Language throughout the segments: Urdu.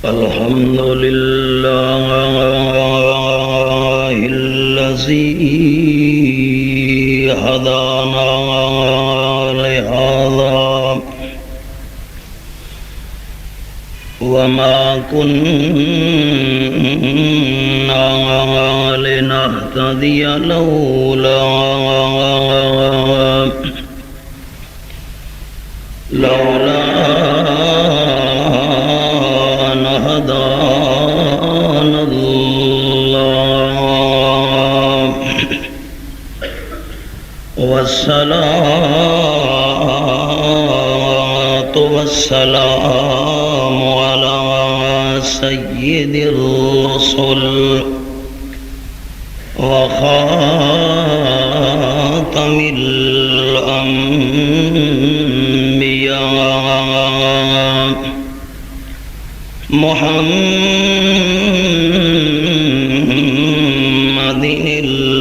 الحمد لله الذي هدانا لهذا وما كنا لنهتدي لولا أن هدانا الله والصلاة والسلام على سيد الرسل وخاتم الأنبياء محمد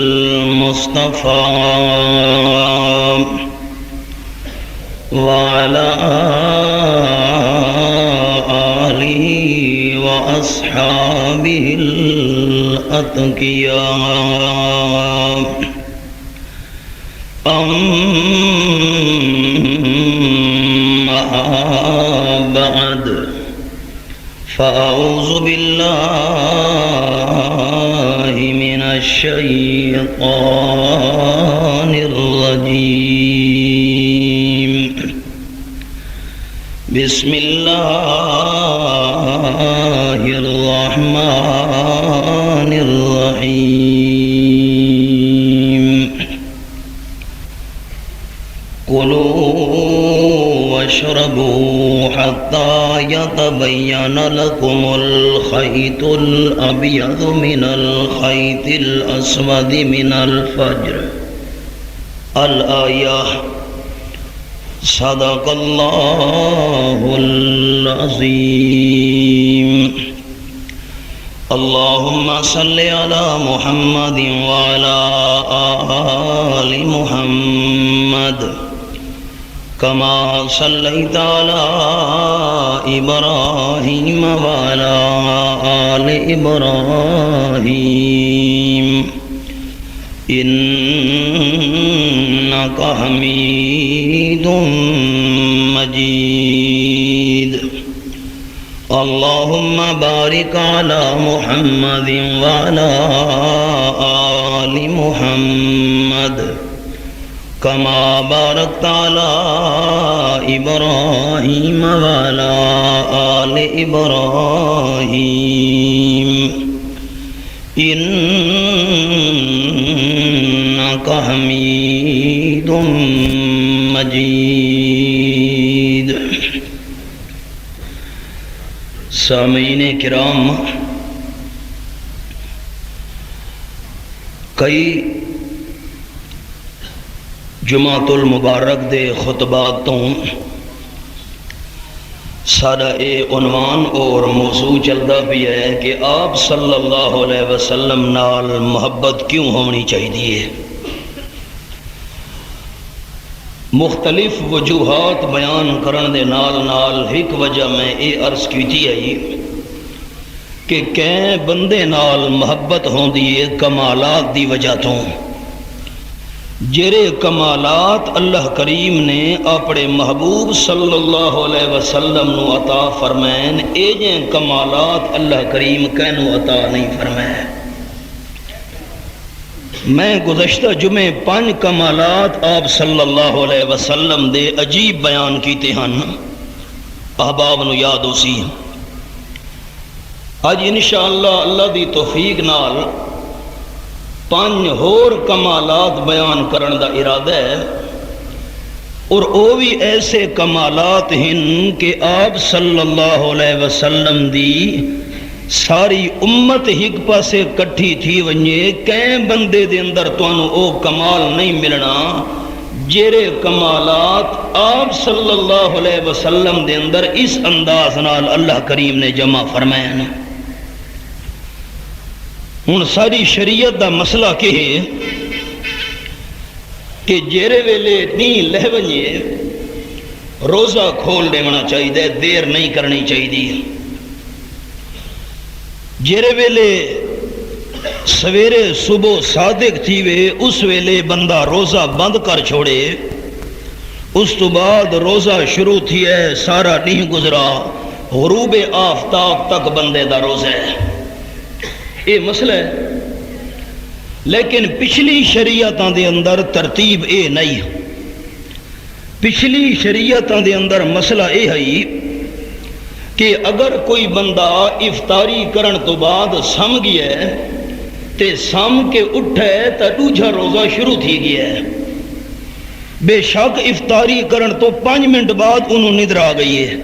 المصطفى وعلى آله وأصحابه الأتقياء أما بعد فأعوذ بالله من الشيطان الرجيم بسم الله الرحمن الرحيم كلوا واشربوا حتى يتبين لكم الخيط الأبيض من الخيط الأسود من الفجر الآية صدق الله العظيم اللهم صل على محمد وعلى آل محمد كما صليت على إبراهيم وعلى آل إبراهيم إنك حميد مجيد اللهم بارك على محمد وعلى آل محمد كما باركت على إبراهيم وعلى آل إبراهيم إنك حميد مجيد سامعین کرام، کئی جمعۃ المبارک دے خطبات تو سارا اے عنوان اور موضوع چلتا بھی ہے کہ آپ صلی اللہ علیہ وسلم نال محبت کیوں ہونی چاہیے۔ مختلف وجوہات بیان کرن دے نال ایک وجہ میں اے عرض کیتی ہے کہ کہیں بندے نال محبت ہوندی ہے کمالات دی وجہ تو، جڑے کمالات اللہ کریم نے اپنے محبوب صلی اللہ علیہ وسلم نو عطا فرمائن، اے جیں کمالات اللہ کریم کینو عطا نہیں فرمائے۔ میں گزشتہ جمعے 5 کمالات آپ صلی اللہ علیہ وسلم دے عجیب بیان کیتے ہیں، احباب نو یاد ہو سی۔ اج انشاءاللہ اللہ دی توفیق نال 5 ہور کمالات بیان کرن دا ارادہ ہے، اور وہ بھی ایسے کمالات ہیں کہ آپ صلی اللہ علیہ وسلم دی ساری امت ایک پاسے کٹھی تھی ونجے، کہیں بندے دے اندر تانوں او کمال نہیں ملنا جیرے کمالات آپ صلی اللہ علیہ وسلم دے اندر اس انداز نال اللہ کریم نے جمع فرمائے ہیں۔ ہن ساری شریعت دا مسئلہ کہ ہے کہ جیرے ویلے نہیں لہ ونجے روزہ کھول دینا چاہیے، دیر نہیں کرنی چاہیے۔ جیرے ویلے سویرے صبح صادق تھی وے اس ویلے بندہ روزہ بند کر چھوڑے، اس تو بعد روزہ شروع تھی ہے، سارا نہیں گزرا، غروب آفتاب تک بندے دا روزہ ہے، یہ مسئلہ ہے۔ لیکن پچھلی شریعتاں دے اندر ترتیب اے نہیں، پچھلی شریعتاں دے اندر مسئلہ اے ہے کہ اگر کوئی بندہ افطاری کرن تو بعد سم گیا ہے تے سم کے اٹھے تا دوجا روزہ شروع تھی گیا ہے، بے شک افطاری کرن تو 5 منٹ بعد انہوں ندر آ گئی ہے،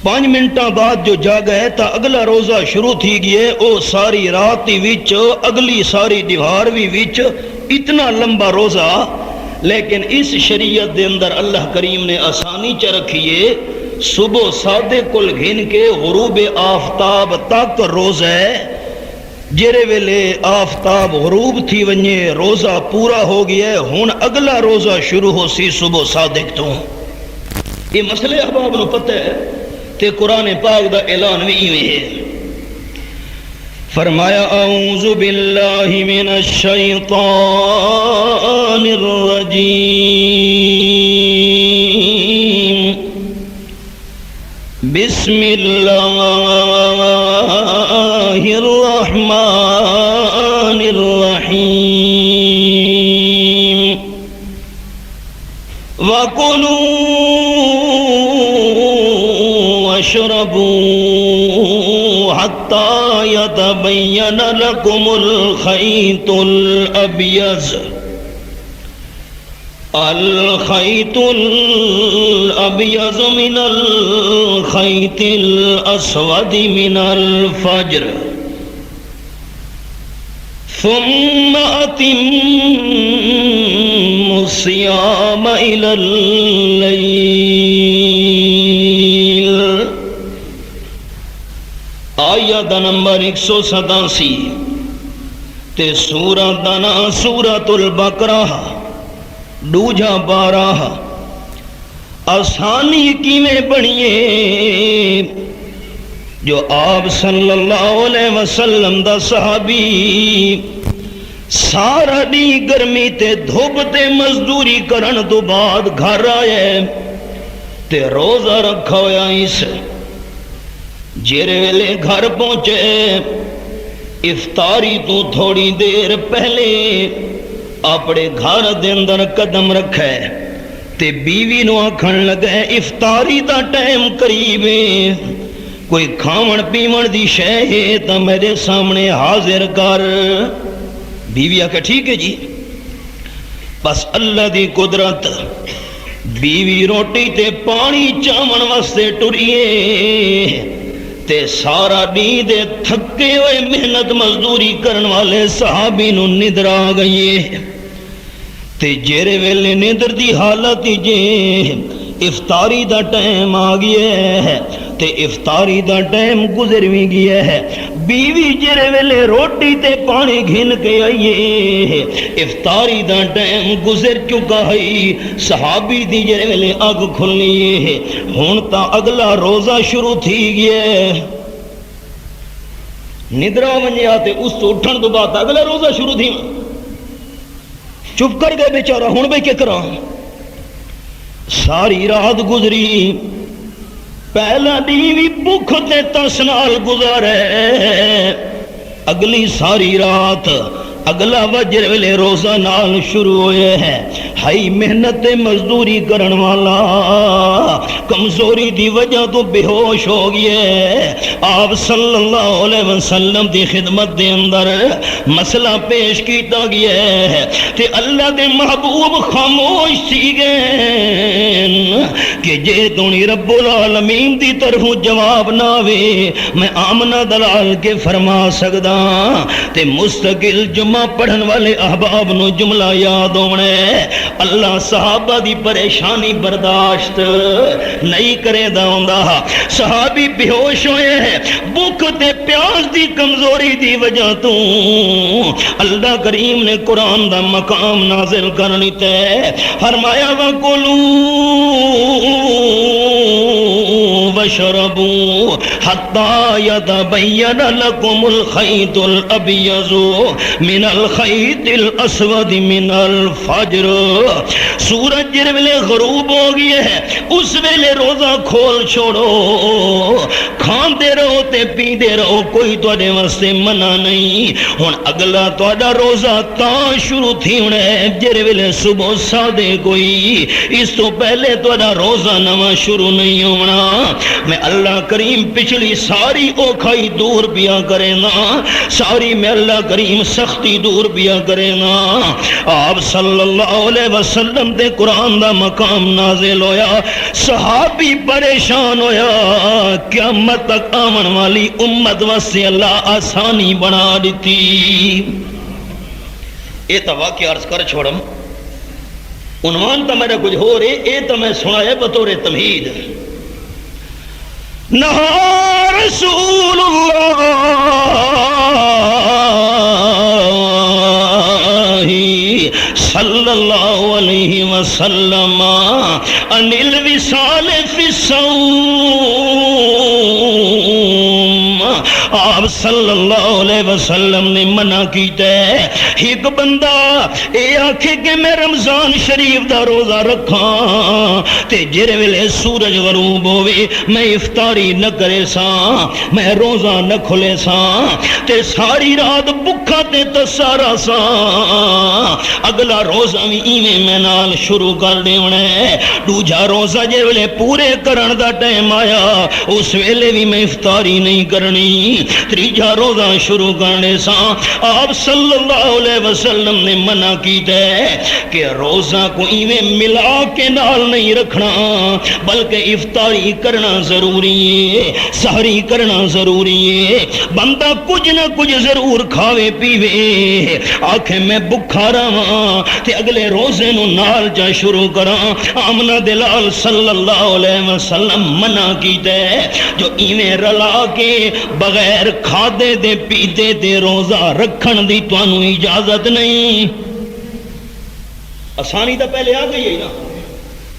5 منٹاں بعد جو جاگا ہے تا اگلا روزہ شروع تھی گیا ہے، او ساری رات دی وچ اگلی ساری دیوار بھی وچ اتنا لمبا روزہ۔ لیکن اس شریعت دے اندر اللہ کریم نے آسانی چ رکھیے، صبح صادق کل گھن کے غروب آفتاب تک روزہ ہے، جیرے ویلے آفتاب غروب تھی ونجے روزہ پورا ہو گیا ہے، ہن اگلا روزہ شروع ہو سی صبح صادق تو۔ یہ مسئلے احباب نو پتہ ہے تے قرآن پاک دا اعلان بھی ایویں ہے، فرمایا اعوذ باللہ من الشیطان الرجیم، بسم اللہ الرحمن الرحیم، وَكُلُوا وَاشْرَبُوا حَتَّى يَتَبَيَّنَ لَكُمُ الْخَيْطُ الْأَبْيَضُ مِنَ الْخَيْطِ الْأَسْوَدِ مِنَ الْفَجْرِ ثُمَّ أَتِمُّوا الصِّيَامَ إِلَى اللَّيْلِ۔ آیت نمبر 187 تے سورہ دنا سورۃ البقرہ دوجا 12۔ آسانی کیویں بنیے جو آپ صلی اللہ علیہ وسلم دا صحابی سارا دی گرمی تے دھوپ تے مزدوری کرن تو بعد گھر آئے تے روزہ رکھا ہویا اس جیرے ویلے گھر پہنچے افطاری تو تھوڑی دیر پہلے اپنے گھر دے اندر قدم رکھے تے بیوی نو آکھن لگے افطاری دا ٹائم قریب ہے، کوئی کھاون پیون دی شے ہے تا میرے سامنے حاضر کر۔ بیوی آکھے ٹھیک ہے جی۔ بس اللہ دی قدرت، بیوی روٹی تے پانی چاون واسطے ٹریے تے سارا دن دے تھکے ہوئے محنت مزدوری کرن والے صحابی نو ندر آ گئی تے جیرے ویلے ندر دی حالت جے افطاری دا ٹائم آ گیا ہے تے افطاری دا ٹائم گزر بھی گیا ہے، بیوی جیرے ویلے روٹی تے پانی گھن کے آئیے افطاری دا ٹائم گزر چکا ہے، صحابی دی جیرے ویلے اگ کھلنی ہے، ہون تا اگلا روزہ شروع تھی گیا ہے، ندرہ ونجے آتے اس تو اٹھن تو بعد اگلا روزہ شروع تھی، چپ کر گئے بیچارہ، ہون بے کیا کرا؟ ساری رات گزری، پہلا دن بھی بھوک تے ترس نال گزارے، اگلی ساری رات اگلا وجر ویلے روزہ نال شروع ہوئے ہیں، ہائی محنت مزدوری کرن والا کمزوری دی وجہ تو بے ہوش ہو گئے، آپ صلی اللہ علیہ وسلم دی خدمت دے اندر مسئلہ پیش کیتا گیا ہے تے اللہ دے محبوب خاموش سی گئے کہ جے تونی رب العالمین دی طرف جواب نہ وے میں آمنہ دلال کے فرما سکدا تے مستقل جمع کلمہ پڑھن والے احباب نو جملہ یاد ہونا ہے، اللہ صحابہ دی پریشانی برداشت نہیں کرے دا ہوندا، صحابی بے ہوش ہوئے ہیں بھوک تے پیاس دی کمزوری دی وجہ تو اللہ کریم نے قرآن دا مقام نازل کر لیتا ہے، فرمایا وَكُلُوا وَاشْرَبُوا حَتَّى يَتَبَيَّنَ لَكُمُ الْخَيْطُ الْأَبْيَضُ مِنَ الْخَيْطِ الْأَسْوَدِ مِنَ الْفَجْرِ۔ سورج جس ویلے غروب ہو گئی ہے اس ویلے روزہ کھول چھوڑو، کھاندے رہو تے پیندے رہو، کوئی تواڈے واسطے منع نہیں۔ ہن اگلا تواڈا روزہ تاں شروع تھی ہونا ہے جس ویلے صبح سادے کوئی، اس تو پہلے تواڈا روزہ نواں شروع نہیں ہونا۔ میں اللہ کریم پچھلی ساری اوکھائی دور پیا کرے نا، ساری میں اللہ کریم سختی دور پیا کرے نا۔ آپ صلی اللہ علیہ وسلم دے قرآن دا مقام نازل ہویا، صحابی پریشان ہویا، قیامت تک آمن والی امت واسطے اللہ آسانی بنا دیتی۔ اے تا واقعہ عرض کر چھوڑم، عنوان تا میرا کچھ ہو رہے، اے تا میں سنایا بطور تمہید۔ نہا رسول اللہ صلی اللہ علیہ وسلم عن الوصال فی الصوم، آپ صلی اللہ علیہ وسلم نے منع کیتا ہے ایک بندہ اے آکھے کہ میں رمضان شریف دا روزہ رکھاں تے جڑے ویلے سورج غروب ہوئے میں افطاری نہ کرے ساں، میں روزہ نہ کھلے ساں تے ساری رات بھکھا تے تسارا ساں، اگلا روزہ بھی ایویں میں نال شروع کر دیونا ہے، دوجا روزہ جے ویلے پورے کرن دا ٹائم آیا اس ویلے بھی میں افطاری نہیں کرنی، تیجا روزہ شروع کرنے ساں۔ آپ صلی اللہ علیہ وسلم نے منع کیتا ہے کہ روزہ کو ایویں ملا کے نال نہیں رکھنا بلکہ افطاری کرنا ضروری ہے، سحری کرنا ضروری ہے، بندہ کچھ نہ کچھ ضرور کھاوے پیوے، آکھے میں بکھا رہا تے اگلے روزے نو نال جا شروع کراں، آمنہ دلال صلی اللہ علیہ وسلم منع کیتا ہے جو ایویں رلا کے بغیر کھادے دے پیتے دے روزہ رکھن دی تانوں اجازت نہیں۔ آسانی تو پہلے آ گئی ہے نا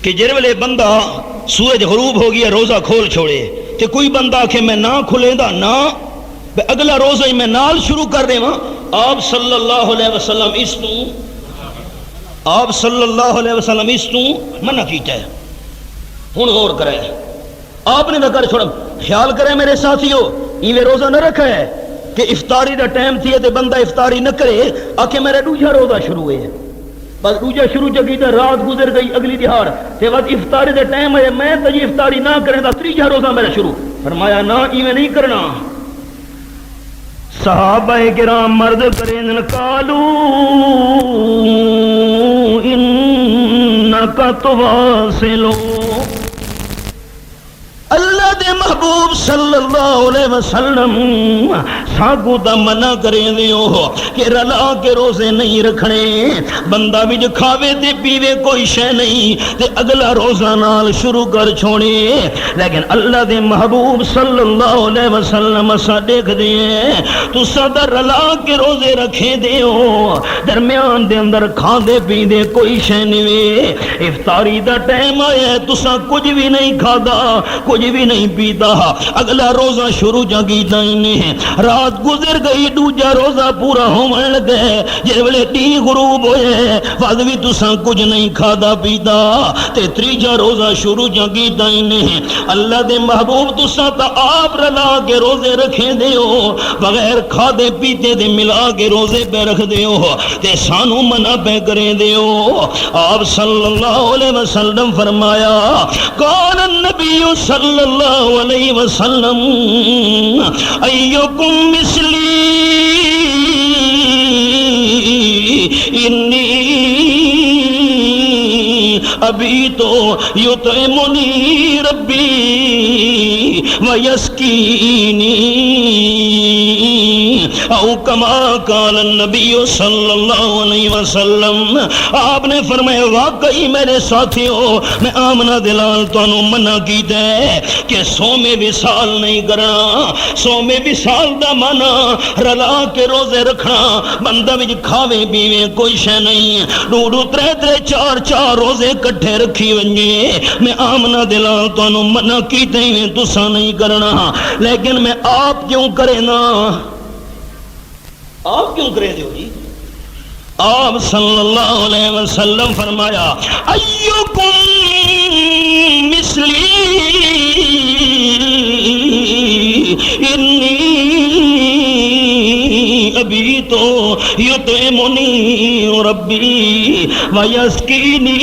کہ جس ویلے بندہ سورج غروب ہو گیا روزہ کھول چھوڑے تے کوئی بندہ کہ میں نہ کھلے دا نہ اگلا روزہ ہی میں نال شروع کر دے ہاں، آپ صلی اللہ علیہ وسلم اس تو آپ صلی اللہ علیہ وسلم اس تو منع کیتا ہے۔ ہن غور کرے آپ نے نہ کر چھوڑا، خیال کرے میرے ساتھیو ایویں روزہ نہ رکھا ہے کہ افطاری دا ٹائم تھی تے بندہ افطاری نہ کرے آکے میرا دوجا روزہ شروع ہے، بس دوجا شروع چکی تے رات گزر گئی اگلی دہاڑ تے بعد افطاری دے ٹائم ہے میں تجی افطاری نہ کرے تا تیجا روزہ میرا شروع، فرمایا نہ ایویں نہیں کرنا۔ صحابہ کرام مرد کریں قالو انکا تواصلو، اللہ دے محبوب صلی اللہ علیہ وسلم ساگو دا منع کریں دیو کہ رلا کے روزے نہیں رکھنے، بندہ بھی جو کھاوے تے پیوے کوئی شے نہیں تے اگلا روزہ نال شروع کر چھوڑے، لیکن اللہ دے محبوب صلی اللہ علیہ وسلم اسا دیکھ دیئے تو صدر رلا کے روزے رکھے دیو، درمیان دے اندر کھان دے پی دے کوئی شے نہیں، افطاری دا ٹائم آیا تسا کچھ بھی نہیں کھادا کچھ بھی نہیں پیتا، اگلا روزہ شروع جگی نہیں، رات گزر گئی دوجا روزہ پورا ہونے لگے، جس ویلے ٹی غروب ہوئے بعد بھی تساں کچھ نہیں کھادا پیتا تے تیجا روزہ شروع جگی نہیں، اللہ دے محبوب تساں تا آپ رلا کے روزے رکھے دیو، بغیر کھادے پیتے دے ملا کے روزے پہ رکھ دیو تے سانو منع پہ کرے دیو۔ آپ صلی اللہ علیہ وسلم فرمایا قال النبی صلی اللہ علیہ وسلم ایکم مثلی انی ابھی تو یطعمنی ربی ویسقینی او کما قال النبی صلی اللہ علیہ وسلم، آپ نے فرمایا واقعی میرے ساتھیو میں آمنہ دلال تانوں منع کیتا ہے کہ سوم وصال نہیں کرنا۔ سوم وصال دا مانا رلا کے روزے رکھنا، بندہ وچ کھاوے پیوے کوئی شے نہیں، ڈوڈو ترے ترے چار چار روزے کٹھے رکھی ونجے، میں آمنہ دلال تانوں منع کیتے ہیں تساں نہیں کرنا۔ لیکن میں آپ کیوں کرے نا، آپ کیوں کرے دیو جی؟ آپ صلی اللہ علیہ وسلم فرمایا ایکم مثلی انی ابیت یطعمنی ربی ویسقینی۔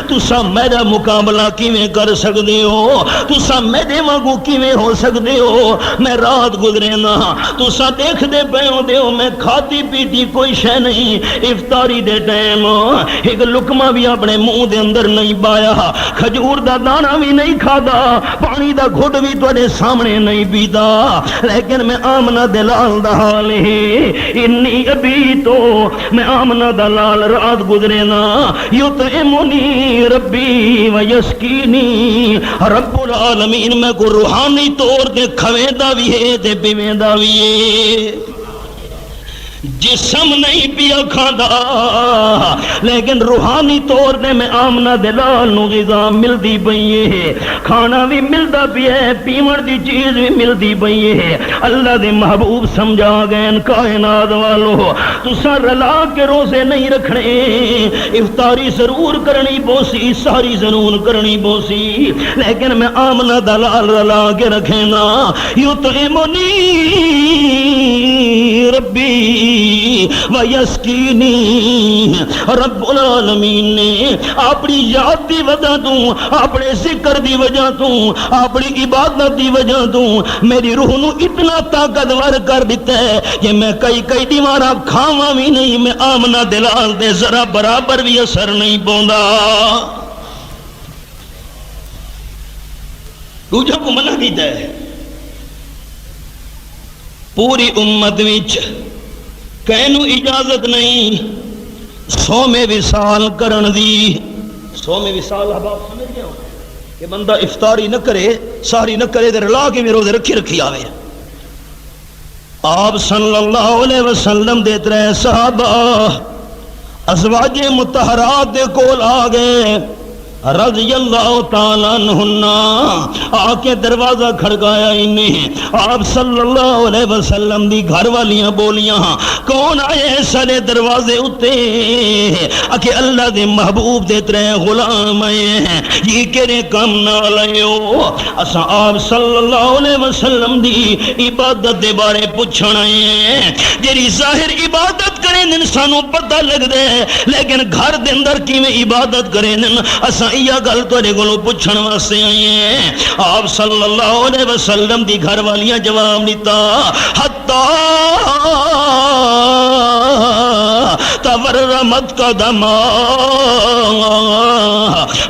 تسا میرا مقابلہ کیویں کر سکتے ہو؟ تسا میرے واگو کیویں ہو سکتے ہو؟ میں رات گزرے نا، تسا دیکھ دے پے ہو میں کھاتی پیتی کوئی شے نہیں، افطاری دے ٹائم ایک لقمہ بھی اپنے منہ دے اندر نہیں پایا، کھجور دا دانہ بھی نہیں کھادا، پانی دا گھٹ بھی تواڈے سامنے نہیں پیتا، لیکن میں آمنہ دلال دا حال ہے انی ابی تو میں آمنہ دلال رات گزرے نا یطعمنی ربی ویسقینی، رب العالمین میں کو روحانی طور تے کھویندا بھی ہے تے پیویندا بھی ہے۔ جسم نہیں پیا کھادا لیکن روحانی طور تے میں آمنہ دلال نو غذا ملدی پئی ہے، کھانا بھی ملدا پیا ہے، پیون دی چیز بھی ملدی پئی ہے۔ اللہ دے محبوب سمجھا گئے کائنات والو، تساں رلا کے روزے نہیں رکھنے، افطاری ضرور کرنی پوسی، ساری ضرور کرنی پوسی، لیکن میں آمنہ دلال رلا کے رکھے نا یطعمنی ربی ویسقینی۔ رب العالمین نے اپنی یاد دی وجہ تو، اپنے ذکر دی وجہ تو، اپنی عبادت دی وجہ تو میری روح نو اتنا طاقتور کر دیتا ہے کہ میں کئی کئی دیواراں کھاواں بھی نہیں، میں آمنہ دلال دے ذرا برابر بھی اثر نہیں پوندا۔ دوجا کو منع کیتا ہے پوری امت وچ کینو اجازت نہیں سوم وصال کرن دی۔ سوم وصال احباب سمجھ گئے ہو کہ بندہ افطاری نہ کرے، ساری نہ کرے تے رلا کے روزے رکھی آوے۔ آپ صلی اللہ علیہ وسلم دے ترے صحابہ ازواج مطہرات دے کول آ گئے رضی اللہ تعالیٰ عنہن، آ کے دروازہ کھڑکایا انہیں، آپ صلی اللہ علیہ وسلم دی گھر والیاں بولیاں کون آئے سارے دروازے اتے کہ اللہ دے محبوب دے ترے غلام آئے ہیں، یہ کہنے کام نہ لائے ہو؟ اساں آپ صلی اللہ علیہ وسلم دی عبادت دے بارے پوچھن آئے ہیں، جیری ظاہر عبادت کریں دن سانو پتہ لگ دے، لیکن گھر دے اندر کی میں عبادت کریں دن اساں یہ گل تیرے کو پوچھن واسطے آئے ہیں۔ آپ صلی اللہ علیہ وسلم دی گھر والیاں جواب دیتا حتی تورمت قدم۔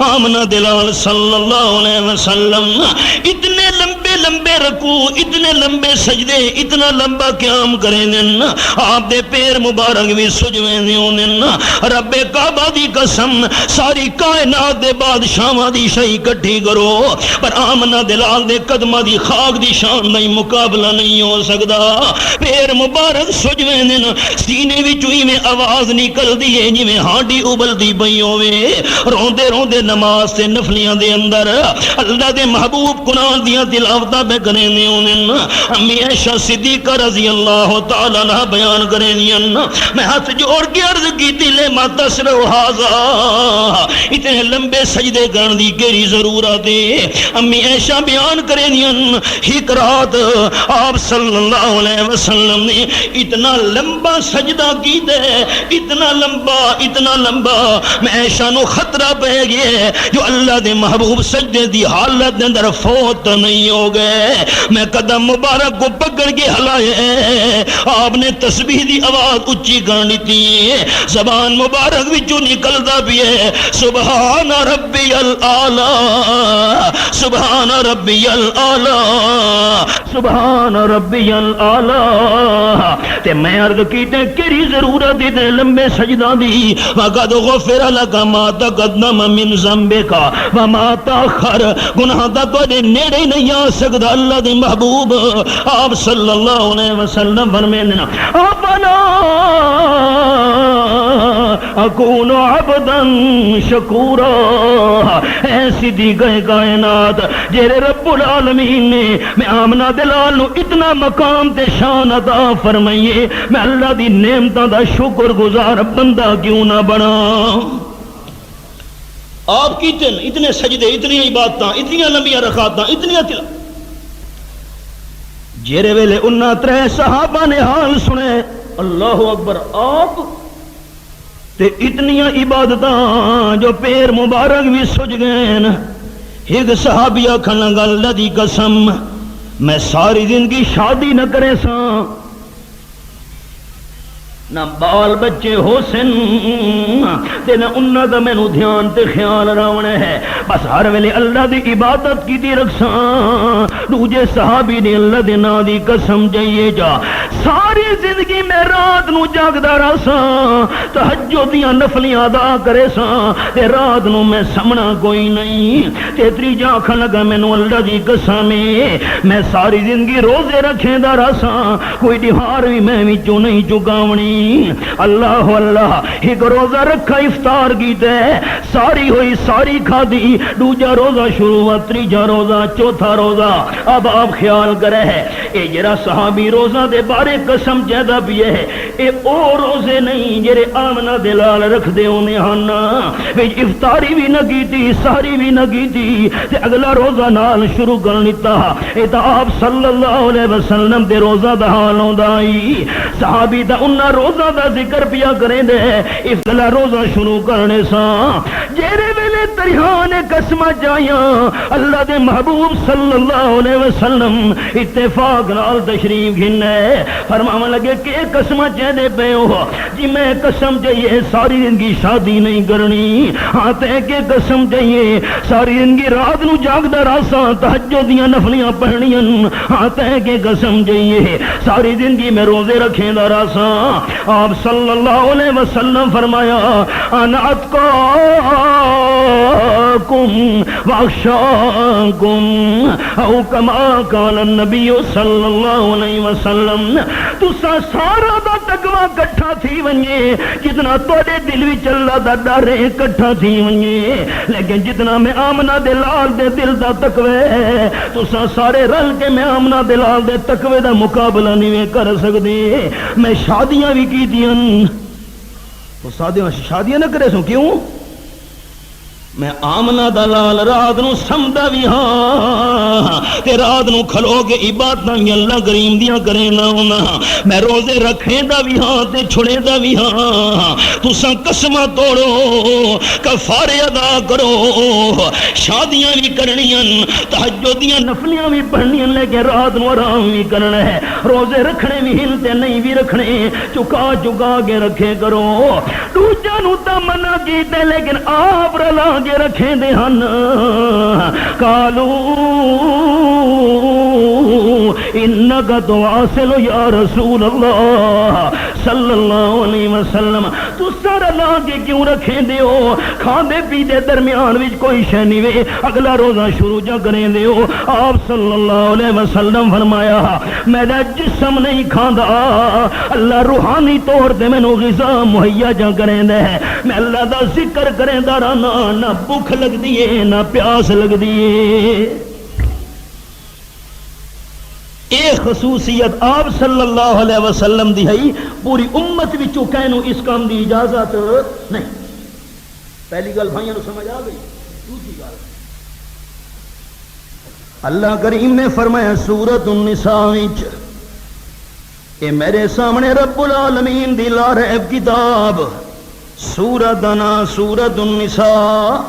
آمنہ دلال صلی اللہ علیہ وسلم اتنے لمبے لمبے رکوع، اتنے لمبے سجدے، اتنا لمبا قیام کریں دن، آپ دے پیر مبارک بھی سجویں دن۔ رب کعبہ دی قسم ساری کائنات دے بادشاہاں دی شئی کٹھی کرو پر آمنہ دلال دے قدمہ دی خاک دی شان نہیں مقابلہ نہیں ہو سکتا۔ پیر مبارک سجویں دن سینے وچوں میں آواز نکل دی ہے جویں ہانڈی ابلدی پئی ہوے، روندے روندے نماز تے نفلیاں دے اندر اللہ دے محبوب قرآن دیاں تلاوتاں پہ کریں دے انہوں۔ امی عائشہ صدیقہ رضی اللہ تعالیٰ عنہ بیان کریں دیں، میں ہاتھ جوڑ کے عرض کی لے ما تسرو حاضا، اتنے لمبے سجدے کرن دی کیری ضرورت ہے؟ امی عائشہ بیان کریں دیں ایک رات آپ صلی اللہ علیہ وسلم نے اتنا لمبا سجدہ کی دے، اتنا لمبا میں عائشہ نو خطرہ پہ گئے جو اللہ دے محبوب سجدے دی حالت دے اندر فوت نہیں ہو گئے۔ میں قدم مبارک کو پکڑ کے ہلائے، آپ نے تسبیح دی آواز اچھی کرنی تھی، زبان مبارک وچوں نکلدا بھی ہے سبحان ربی الاعلی، سبحان ربی الاعلی سبحان ربی الاعلی تے میں عرض کیتے کیڑی ضرورت تے لمبے سجدہ دی وقد غفر لک ما تقدم من ذنبک وما تاخر گناہ دا تواڈے نیڑے نہیں آ سکدا اللہ دے محبوب آپ صلی اللہ علیہ وسلم فرماندے نا اپنا اکون عبدا شکورا ایسی دی گئے کائنات جیرے رب العالمین نے میں آمنہ دلال نو اتنا مقام تے شان عطا فرمائیے میں اللہ دی نعمتاں دا شکر گزار بندہ کیوں نہ بنا آپ کی اتنے سجدے اتنی عبادتاں اتنی لمبیاں رکعتاں اتنی جیرے ویلے انہاں ترے صحابہ نے حال سنے اللہ اکبر آپ تے اتنی عبادتاں جو پیر مبارک بھی سج گئے ایک صحابی آکھن لگا اللہ دی قسم میں ساری زندگی شادی نہ کرے ساں نہ بال بچے ہو سن تے نہ انہاں دا مینوں دھیان تے خیال راونے ہے بس ہر ویلے اللہ دی عبادت کی دی رکھساں دوجے صحابی نے اللہ دے نا دی قسم جائیے جا ساری زندگی میں رات نو جاگدا رہساں تہجد دیاں نفلیاں ادا کرے ساں تے رات نو میں سمنا کوئی نہیں تے تیجا آکھن لگا مینوں اللہ دی قسم میں ساری زندگی روزے رکھیں دا رہساں کوئی دیوار بھی میں وچوں نہیں چکاونی اللہ اللہ ایک روزہ رکھا افطار کیتے ساری ہوئی ساری کھادی دوجا روزہ شروع ہوا تیجا روزہ چوتھا روزہ اب آپ خیال کرے ہے اے جرا صحابی روزہ دے بارے قسم جیدہ بھی ہے اے او روزے نہیں جرے آمنہ دلال رکھ دے انہیں ہانا افطاری بھی نہ کی تھی ساری بھی نہ کی تھی تے اگلا روزہ نال شروع کر لیتا اے تا آپ صلی اللہ علیہ وسلم دے روزہ دا حالوں دائی صحابی دا انہا روزہ دا ذکر پیا کریں دے افضلہ روزہ شروع کرنے سا جیرے ویلے تریحان قسمہ جائیاں اللہ دے محبوب صلی اللہ علیہ وسلم اتفاق نال تشریف گھنے فرمانے لگے کہ قسمہ چہدے پہ ہو جی میں قسم چاہیے ساری زندگی شادی نہیں کرنی آتے کہ قسم چاہیے ساری زندگی رات نو جاگدا راساں تہجد دیاں نفلیاں پڑھنیاں آتے کہ قسم چاہیے ساری زندگی میں روزے رکھیں دا راساں آپ صلی اللہ علیہ وسلم فرمایا انا اتقاکم واخشاکم او کما قال النبی صلی اللہ علیہ وسلم تسا سارا دا تقوی کٹھا تھی ونجے جتنا توڑے دل وچ اللہ دا ڈر کٹھا تھی ونجے لیکن جتنا میں آمنہ دلال دے دل دا تقوی تسا سارے رل کے میں آمنہ دلال دے تقوی دا مقابلہ نہیں کر سکتے میں شادیاں بھی کی دیاں تو شادیاں نہ کرے سو کیوں میں آمنہ دلال رات نو سمدہ بھی ہاں تے رات نو کھلو کے عبادتاں اللہ کریم دیاں کریں نہ ہونا میں روزے رکھیں دا بھی ہاں تے چھڑے دا بھی ہاں تساں قسمہ توڑو کفارے ادا کرو شادیاں بھی کرنیاں تہجد دیاں نفلیاں بھی پڑھنیاں لیکن رات نو آرام بھی کرنا ہے روزے رکھنے بھی ہلتے نہیں بھی رکھنے چکا چکا کے رکھے کرو دوجا نو تا منع کیتے لیکن آپ رلا کے رکھیں دے ہن کالو انکا تو واصل یا رسول اللہ صلی اللہ علیہ وسلم تو سارا لا کے کیوں رکھیں دے ہو کھاندے پیتے درمیان وچ کوئی شے نہیں وے اگلا روزہ شروع جا کریں دے ہو آپ صلی اللہ علیہ وسلم فرمایا میرا جسم نہیں کھاندا اللہ روحانی طور تے مینوں غذا مہیا جا کریں دے میں اللہ دا ذکر کریں دا رہنا نہ بھوک لگ دیئے نہ پیاس لگ دیئے ایک خصوصیت آپ صلی اللہ علیہ وسلم دی ہے پوری امت وچوں کہنوں اس کام دی اجازت نہیں پہلی گل بھائیوں نے سمجھ آ گئی دوسری گل اللہ کریم نے فرمایا سورۃ النساء وچ اے میرے سامنے رب العالمین دی لا ریب کتاب سورۃ النساء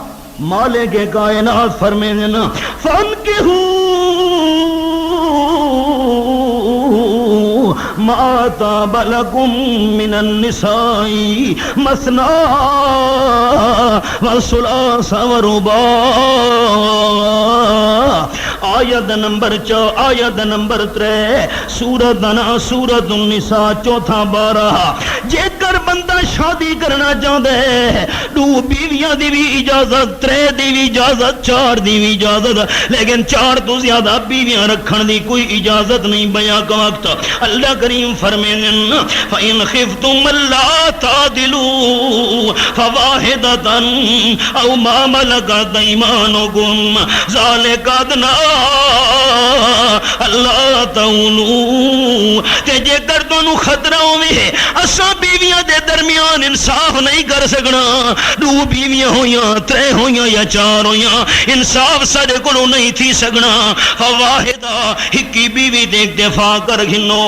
مالک کائنات فرمانے نا فانکحوا ما طاب لکم من النساء مثنی وثلاث ورباع آیت نمبر 4 آیت نمبر 3 سورۃ سورۃ النساء چوتھا 12 جے کر بندہ شادی کرنا چاہتا ہے 2 بیویاں دی بھی اجازت 3 دی بھی اجازت 4 دی بھی اجازت لیکن 4 تو زیادہ بیویاں رکھن دی کوئی اجازت نہیں بیاں کا وقت اللہ کریم فرمائیں فَإِنْ خِفْتُمْ أَلَّا تَعْدِلُوا فَوَاحِدَةً أَوْ مَا مَلَكَتْ أَيْمَانُكُمْ ذَلِكَ أَدْنَىٰ أَلَّا تَعُولُوا تے جے کر تانوں خطرہ ہوے اساں بیویاں دے درمیان انصاف نہیں کر سکنا 2 بیویاں ہویاں 3 ہویاں یا 4 ہویاں انصاف سارے کولوں نہیں تھی سکنا فواحدہ ہکی بیوی دے اکتفا کر گھنو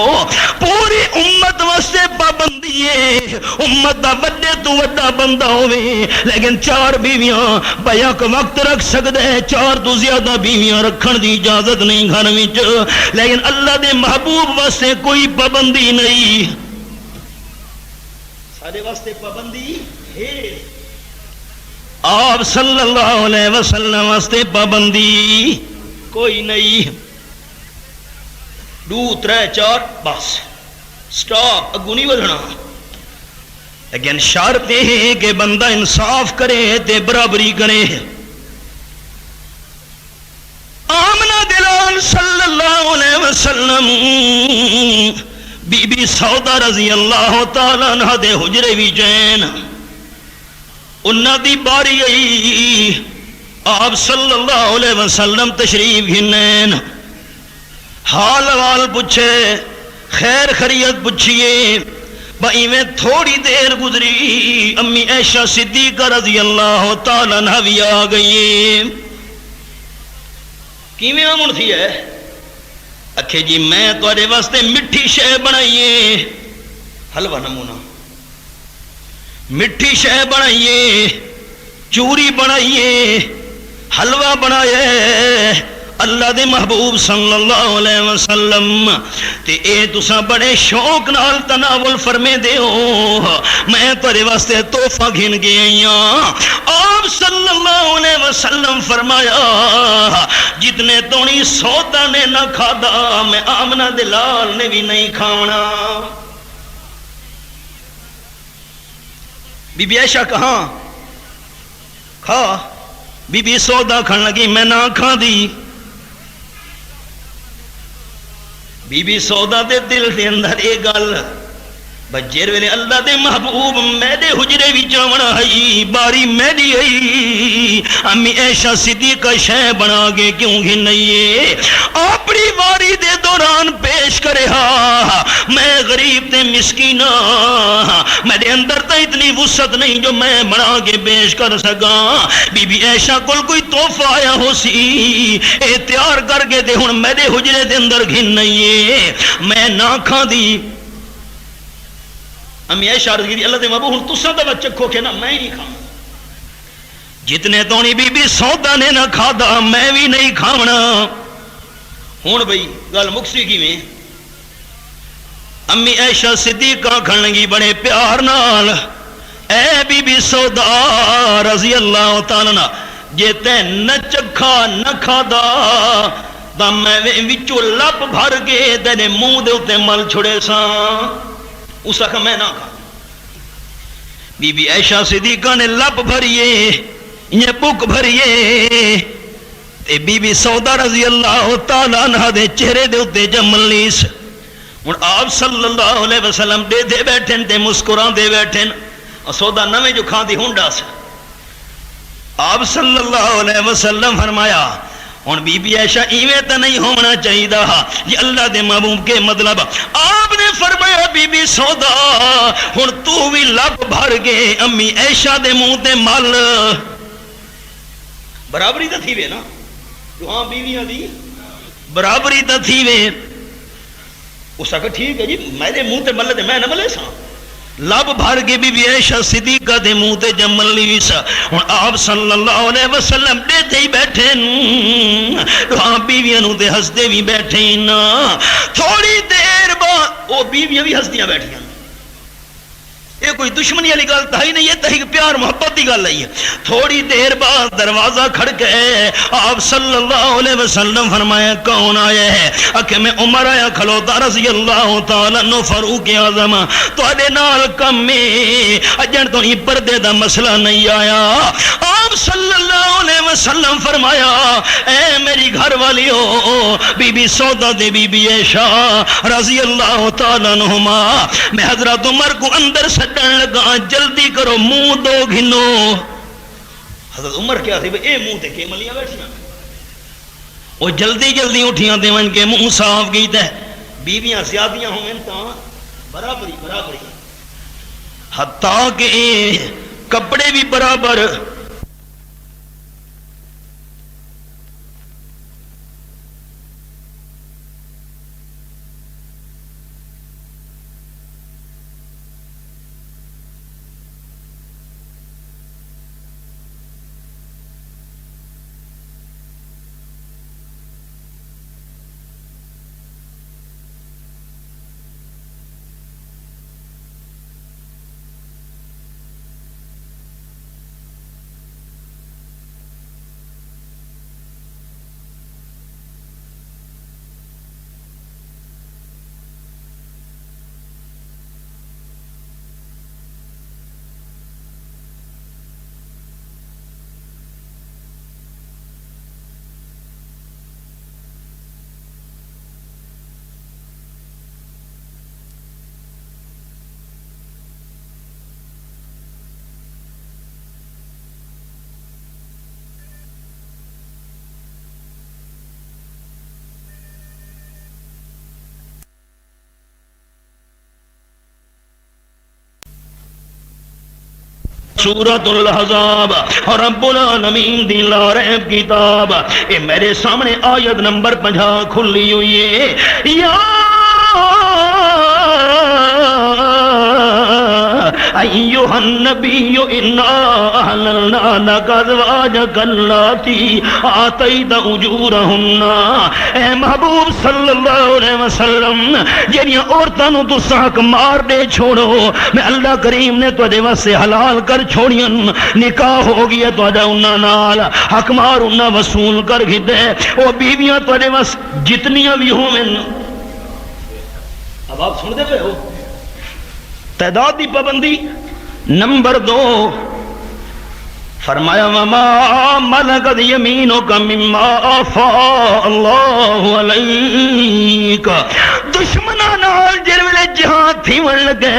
پوری امت واسطے پابندی ہے امت دا وڈے تو وڈا بندہ ہوے لیکن 4 بیویاں بیک وقت رکھ سکدا ہے 4 تو زیادہ بیویاں رکھن دی اجازت نہیں گھر وچ لیکن اللہ دے محبوب واسطے کوئی پابندی نہیں سارے واسطے پابندی ہے آپ صلی اللہ علیہ وسلم واسطے پابندی کوئی نہیں 2 3 4 بس سٹاپ اگوں نہیں بڑھنا لیکن شرط یہ ہے کہ بندہ انصاف کرے تے برابری کرے آمنہ دلال صلی اللہ علیہ وسلم بی بی سودا رضی اللہ تعالیٰ عنہ دے حجرے بھی جین انہاں دی باری آئی آپ صلی اللہ علیہ وسلم تشریف گھنین حال وال پوچھے خیر خیریت پوچھئے بھائی میں تھوڑی دیر گزری امی عائشہ صدیقہ رضی اللہ تعالیٰ عنہ بھی آ گئی کیویں آمن تھی ہے اکھے جی میں تواڈے واسطے مٹھی شے بنائیے حلوہ نمونہ مٹھی شے بنائیے چوری بنائیے حلوہ بنائے اللہ دے محبوب صلی اللہ علیہ وسلم تے اے تساں بڑے شوق نال تناول فرمے دے ہو میں تیرے واسطے تحفہ گھن کے آئی ہاں آپ صلی اللہ علیہ وسلم فرمایا جتنے تونی سودا نے نہ کھادا میں آمنہ دلال نے بھی نہیں کھاونا بی بی عائشہ کہاں کھا بی بی سودا کھان لگی میں نہ کھا دی بی بی سودا دے دل دے اندر اے گل بجیر ویلے اللہ دے محبوب میرے حجرے بھی جاونا ہے باری میری ہے امی عائشہ صدیقہ شے بنا کے کیوں گھنائیے اپنی باری دے دوران پیش کرے ہاں میں غریب تے مسکینہ میرے اندر تا اتنی وسعت نہیں جو میں بنا کے پیش کر سکا بی بی عائشہ کل کوئی تحفہ آیا ہو سی اے تیار کر کے دے ہن میرے حجرے دے اندر گھنائیے میں نہ کھا دی امی عائشہ عرض کی اللہ دے محبوب ہن تساں تے چکھو کہ نہ میں نہیں کھاواں جتنے تونی بی بی سودا نے نہ کھادا میں بھی نہیں کھاونا ہن بھئی گل مکسی کیویں امی عائشہ صدیقہ کھن لگی بڑے پیار نال اے بی بی سودا رضی اللہ تعالی عنہ جے تے نہ چکھا نہ کھادا تا میں وچوں لپ بھر کے تیرے منہ دے اوتے مل چھڑے ساں اس کا میں نہ کھا بی بی عائشہ صدیقہ نے لپ بھریے یہ بک بھریے تے بی بی سودا رضی اللہ تعالیٰ عنہ دے چہرے دے اتے جمل نیس اور آپ صلی اللہ علیہ وسلم دے دے بیٹھن تے مسکران دے بیٹھن اور سودا نویں جو کھان دی ہونڈا سے آپ صلی اللہ علیہ وسلم فرمایا اور بی بی عائشہ ایویں تا نہیں ہونا چاہیے یہ اللہ دے محبوب کے مطلب آپ نے فرمایا بی بی سودا ہن تو بھی لب بھر کے امی عائشہ دے منہ تے مل برابری تا تھی وے نا جو ہاں بیویاں دی برابری تا تھی وے اس کا ٹھیک ہے جی میرے منہ تے مل تے میں نہ ملے سا لب بھر کے بی بی عائشہ صدیقہ دے منہ تے جمل لیس اور آپ صلی اللہ علیہ وسلم دیتے ہی بیٹھے ہاں بیویاں نو تے ہستے بھی بیٹھے نا تھوڑی دیر بعد وہ بیویاں بھی ہستیاں بیٹھیاں یہ کوئی دشمنی والی گل تو ہی نہیں، یہ تو ایک پیار محبت کی گل ہے۔ تھوڑی دیر بعد دروازہ کھڑکے آپ صلی اللہ علیہ وسلم فرمایا کون آیا ہے؟ کہ میں عمر آیا کھلوتا رضی اللہ تعالیٰ عنہ فاروق اعظم تواڈے نال کم میں اجن تو ہی پردے دا مسئلہ نہیں آیا۔ آپ صلی اللہ علیہ وسلم فرمایا اے میری گھر والی ہو بی بی سودا دے بی بی عائشہ رضی اللہ تعالیٰ عنہما، میں حضرت عمر کو اندر سڈن لگا، جلدی کرو منہ دو گھنو۔ حضرت عمر کیا تھی اے منہ تے کے ملیاں بیٹھیاں، وہ جلدی جلدی اٹھیاں تے ون کے منہ صاف کیتا ہے۔ بیویاں زیادیاں ہوں تو برابری برابری، حتیٰ کہ کپڑے بھی برابر۔ سورۃ الاحزاب اور رب العالمین دی لا ریب کتاب، اے میرے سامنے آیت نمبر 50 کھلی ہوئی ہے۔ یا ایھا النبی انا احللنا لک ازواجک اللاتی آتیت اجورہن، اے محبوب صلی اللہ علیہ وسلم جہاں عورتاں نوں تساں حق مار دے چھوڑو، میں اللہ کریم نے تواڈے واسطے حلال کر چھوڑیاں، نکاح ہو گیا تواڈا انہاں نال، حق مار انہاں وصول کر گھدے، او بیویاں تواڈے واسطے جتنیاں بھی ہوویں۔ اب آپ سنتے پہ ہو تعداد دی پابندی۔ نمبر 2 فرمایا وما ملکت یمینک مما افاء اللہ علیک، دشمناں نال جڑ ویلے جہاد تھیون لگے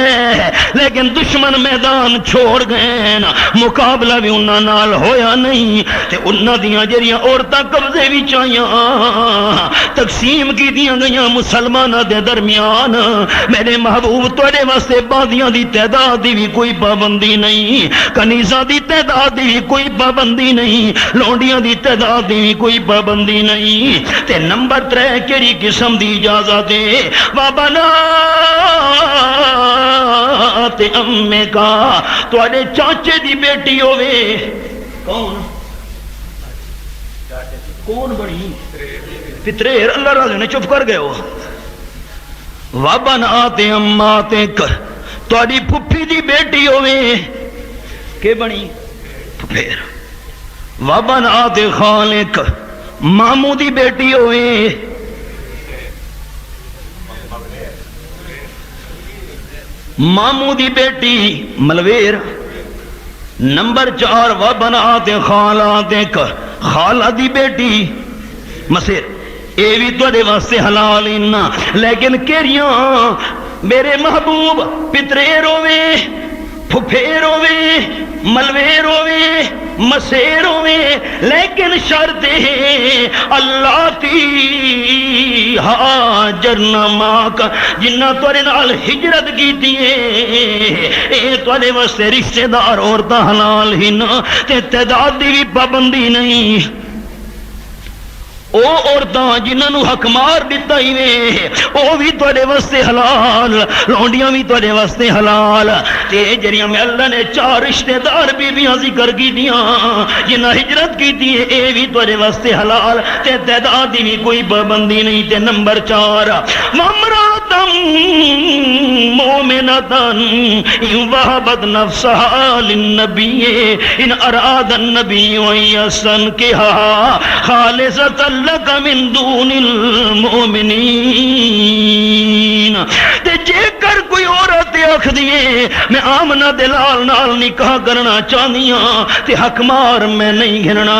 لیکن دشمن میدان چھوڑ گئے نا، مقابلہ بھی انہاں نال ہویا نہیں، تے انہاں دیاں جڑیاں عورتاں قبضے وچ آئیاں تقسیم کیتیاں گئیاں مسلماناں دے درمیان، میرے محبوب تواڈے واسطے بادیاں دی تعداد دی بھی کوئی پابندی نہیں، کنیزاں دی تعداد دی کوئی پابندی نہیں، لونڈیاں دی تعداد دی کوئی پابندی نہیں۔ تے نمبر 3 کیڑی قسم دی اجازت ہے؟ وابنا تے امے کا، تواڈے چاچے دی بیٹی ہوے، کون بڑی پتریر، اللہ راضی نے چپ کر گئے ہو۔ وابنا تے اما تے تواڈی پھپھی دی بیٹی ہوے، کہ بنی پھر وابنات خالق، ماموں دی بیٹی ہوئے، ماموں دی بیٹی ملویر۔ نمبر 4 وابنات خالات، خالہ دی بیٹی مسیر، اے بھی تواڈے واسطے حلال انہاں، لیکن کیڑیاں میرے محبوب پتریر ہوئے، پھپھیر ہوئے، ملویر ہوئے، مسیر ہوئے، لیکن شرط ہے اللہ تی ہاجرن ماک، جنہ تورے نال ہجرت کیتی ہے، اے تورے واسطے رشتہ دار عورتاں حلال ہن، تے تعداد دی بھی پابندی نہیں۔ او عورتاں جنہاں نو حق مار دتا ہی وے، او بھی تواڈے واسطے حلال، لونڈیاں بھی تواڈے واسطے حلال، تے جڑیاں میں اللہ نے 4 رشتہ دار بیویاں ذکر کیتیاں جنہاں ہجرت کیتی ہے، اے بھی تواڈے واسطے حلال، تے تعداد دی بھی کوئی پابندی نہیں۔ تے نمبر 4 وامرات مؤمنة إن وهبت نفسها للنبي إن أراد النبي أن يستنكحها خالصة لك من دون المؤمنين. تے جے کر کوئی عورت آکھ دیے میں آمنہ دلال نال نکاح کرنا چاہنی ہاں تے حق مار میں نہیں گھننا.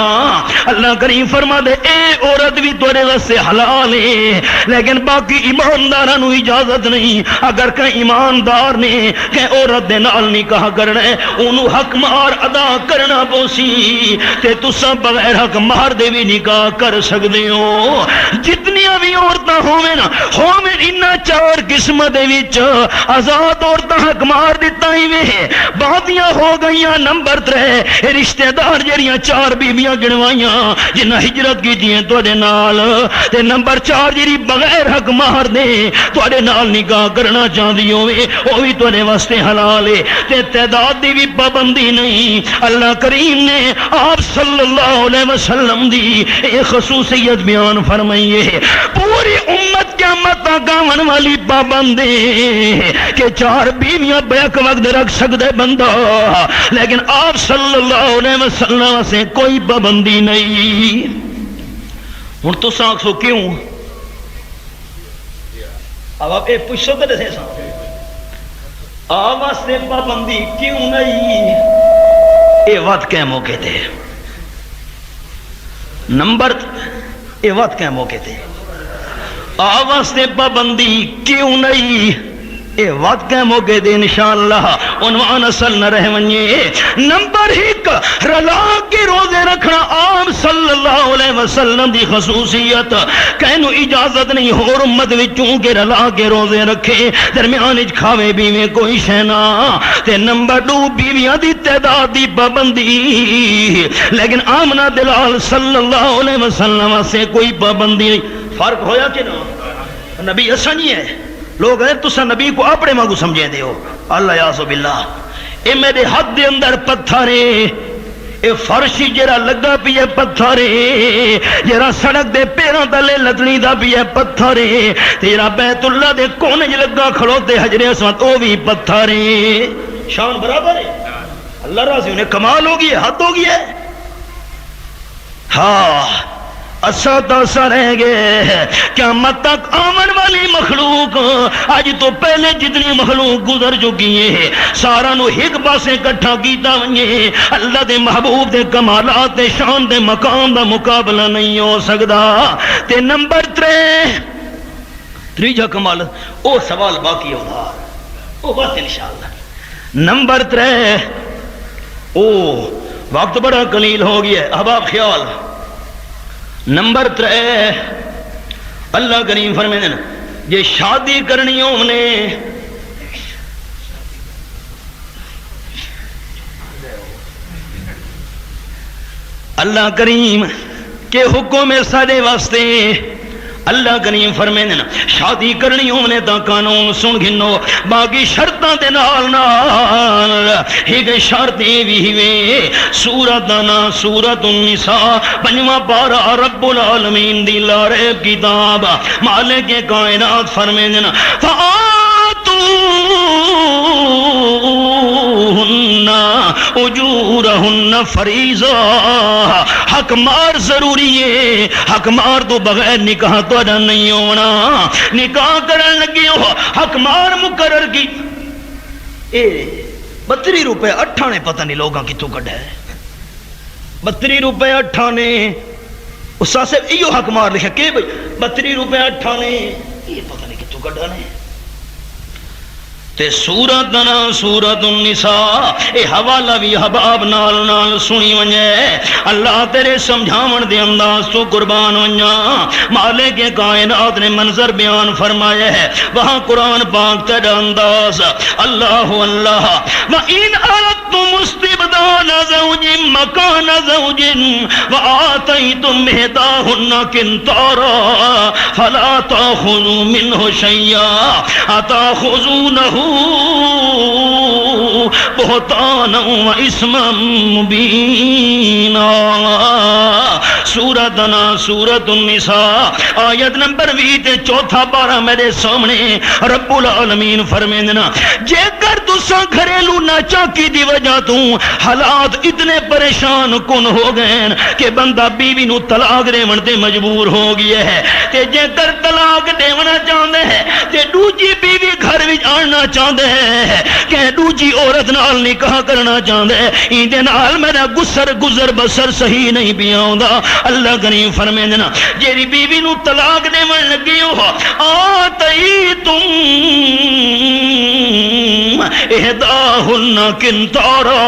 اللہ کریم فرما دے اے عورت بھی تورے واسطے حلال ہے لیکن باقی ایمانداراں نو اجازت نہیں. اگر کہ ایماندار نے کہ عورت دے نال نکاح کرنا ہے اونوں حق مار ادا کرنا پوسی تے تساں بغیر حق مار دے بھی نکاح کر سکدے ہو. جتنیاں بھی عورتاں ہوویں انہاں چار قسم دے وچ آزاد عورتاں حق مار دتا ہی وے. بعدیاں ہو گئیاں نمبر 3 رشتہ دار جڑیاں چار بیویاں گنوائیاں جنہاں ہجرت کیتی ہیں تواڈے نال تے نمبر 4 جڑی بغیر حق مار دے تواڈے نال نکاح کرنا چاہندی ہوے او بھی تواڈے واسطے حلال ہے تے تعداد دی بھی پابندی نہیں. اللہ کریم نے آپ صلی اللہ علیہ وسلم دی ایک خصوصیت بیان فرمائی ہے. پوری امت قیامت تک آون والی پابند ہے کہ 4 بیویاں بیک وقت رکھ سکدے بندہ لیکن آپ صلی اللہ علیہ وسلم سے کوئی پابندی نہیں. ہن تساں آکھو کیوں؟ اب آپ یہ پوچھو تو دسے سا واسطے پابندی کیوں نہیں؟ یہ وقت کے موقع تے نمبر یہ وقت کے موقع تے واسطے پابندی کیوں نہیں؟ اے وقت کے موقع دے انشاءاللہ عنوان اصل نہ رہ ونجے. نمبر 1 رلا کے روزے رکھنا عام صلی اللہ علیہ وسلم دی خصوصیت. کہنو اجازت نہیں ہور امت وچوں کہ رلا کے روزے رکھے درمیان وچ کھاوے پیوے کوئی شے نہ. تے نمبر 2 بیویاں دی تعداد دی پابندی لیکن آمنہ دلال صلی اللہ علیہ وسلم سے کوئی پابندی نہیں. فرق ہویا کہ نہ؟ نبی اساں نہیں ہے. لوگ ہیں تسا نبی کو اپنے مانگو سمجھے دے ہو. اللہ یعص باللہ اے میرے حد دے اندر پتھر ہے. اے فرشی جرا لگا پیے پتھر ہے جرا سڑک دے پیروں تلے لتنی دا پیے پتھر ہے تیرا بیت اللہ دے کونے ج لگا کھڑوتے حجر اسود او بھی پتھر ہے. شان برابر ہے. اللہ راضی انہیں کمال ہوگی ہے حد ہوگی ہے. ہاں اسا تاسا رہ گئے قیامت تک آمن والی مخلوق آج تو پہلے جتنی مخلوق گزر چکی ہے سارا نو ایک پاسے کٹھا کیتا ونجے. اللہ دے محبوب دے کمالات دے شان دے مقام دا مقابلہ نہیں ہو سکدا. تے نمبر 3 کمال او سوال باقی ہوتا او بات انشاءاللہ. نمبر 3 او وقت بڑا قلیل ہو گیا ہے احباب خیال. نمبر 3 اللہ کریم فرمائے نا یہ شادی کرنی ہوں نے اللہ کریم کے حکم میں سارے واسطے اللہ کریم فرمائے نا شادی کرنی ہونے تا قانون سن گھنو باقی شرطاں دے نال نال ایک شرط بھی ہوئے سورت نا سورت النساء 5واں پارہ رب العالمین دی لارے کتاب مالک کائنات فرمائے نا اجورہن فریضہ. حق مار ضروری ہے. حق مار تو بغیر نکاح تو نہیں ہونا. نکاح کرن لگے ہو حق مار مقرر کی 32 روپے 8 نے پتہ نہیں لوگاں کتوں کڈا ہے 32 روپے 8 نے استاد صاحب ایو حق مار لکھا کہ بھائی 32 روپے 8 نے یہ پتہ نہیں کتوں کڈا نے. تے سورت نا سورت النساء اے حوالہ بھی حباب نال نال سنی ونجے. اللہ تیرے سمجھاون دے انداز تو قربان ونجا. مالک کائنات نے منظر بیان فرمایا ہے وہاں قرآن پاک تیرا انداز اللہ اللہ وَإِنْ أَرَدْتُمُ اسْتِبْدَالَ زَوْجٍ مَكَانَ زَوْجٍ وَآتَيْتُمْ إِحْدَاهُنَّ قِنْطَارًا فَلَا تَأْخُذُوا مِنْهُ شَيْئًا أَتَأْخُذُونَهُ بہتانا و اسما مبینا۔ سورتنا سورت النساء آیت نمبر 20 تے چوتھا پارہ میرے سامنے رب العالمین فرمیندنا جے کر تساں گھریلو ناچاکی دی وجہ تو حالات اتنے پریشان کن ہو گئے کہ بندہ بیوی نو طلاق دیون تے مجبور ہو گیا ہے، تے جے کر طلاق دیونا چاہندے ہے تے دوجی بیوی گھر وچ آنا چاہندے ہے کہ دوجی عورت نال نکاح کرنا چاہندے ہے، ایندے نال میرا گزر بسر صحیح نہیں پیا ہوندا۔ اللہ کریم فرمیندنا جیڑی بیوی نو طلاق دیون لگی ہو آتیتم احداہن قنطارا،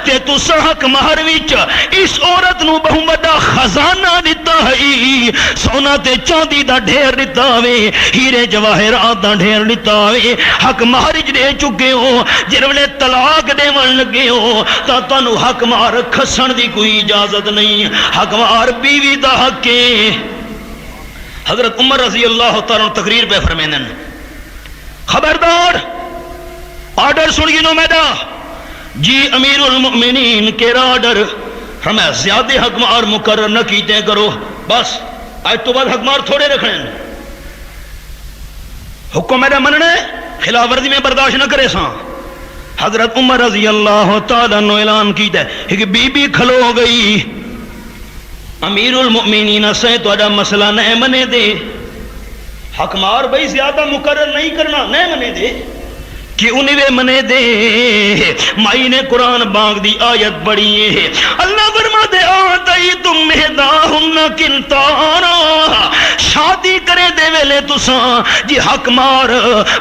تے تسا حق مہر وچ اس عورت نو بہت بڑا خزانہ دتا ہے، سونا تے چاندی دا ڈھیر دتا ہوئے، ہیرے جواہرات دا ڈھیر دتا ہوئے، حق مہر دے چکے ہو، جڑے طلاق دیون لگے ہو تا تانوں حق مہر کھسن دی کوئی اجازت نہیں، حق مہر بیوی دا حق ہے۔ حضرت عمر رضی اللہ تعالیٰ تقریر پہ فرمیندن خبردار آرڈر سن گنو میڈا جی امیر المؤمنین کے آرڈر ہمیں زیادہ حق مہر مقرر نہ کیتے کرو، بس آج تو بعد حق مہر تھوڑے رکھنے، حکم میرا مننے خلاف ورزی میں برداشت نہ کرے ساں۔ حضرت عمر رضی اللہ تعالیٰ نے اعلان کیتا ہے کہ بی بی کھلو گئی، امیر المؤمنین سے تو اڈا مسئلہ نہیں منے دے، حق مہر بھئی زیادہ مقرر نہیں کرنا، نہیں منے دے کہ انہیں منے دے۔ مائی نے قرآن باغ دی آیت پڑھی ہے، اللہ فرماتے آتیتم احداہن قنطارا، شادی کرے دے ویلے تساں جی حق مہر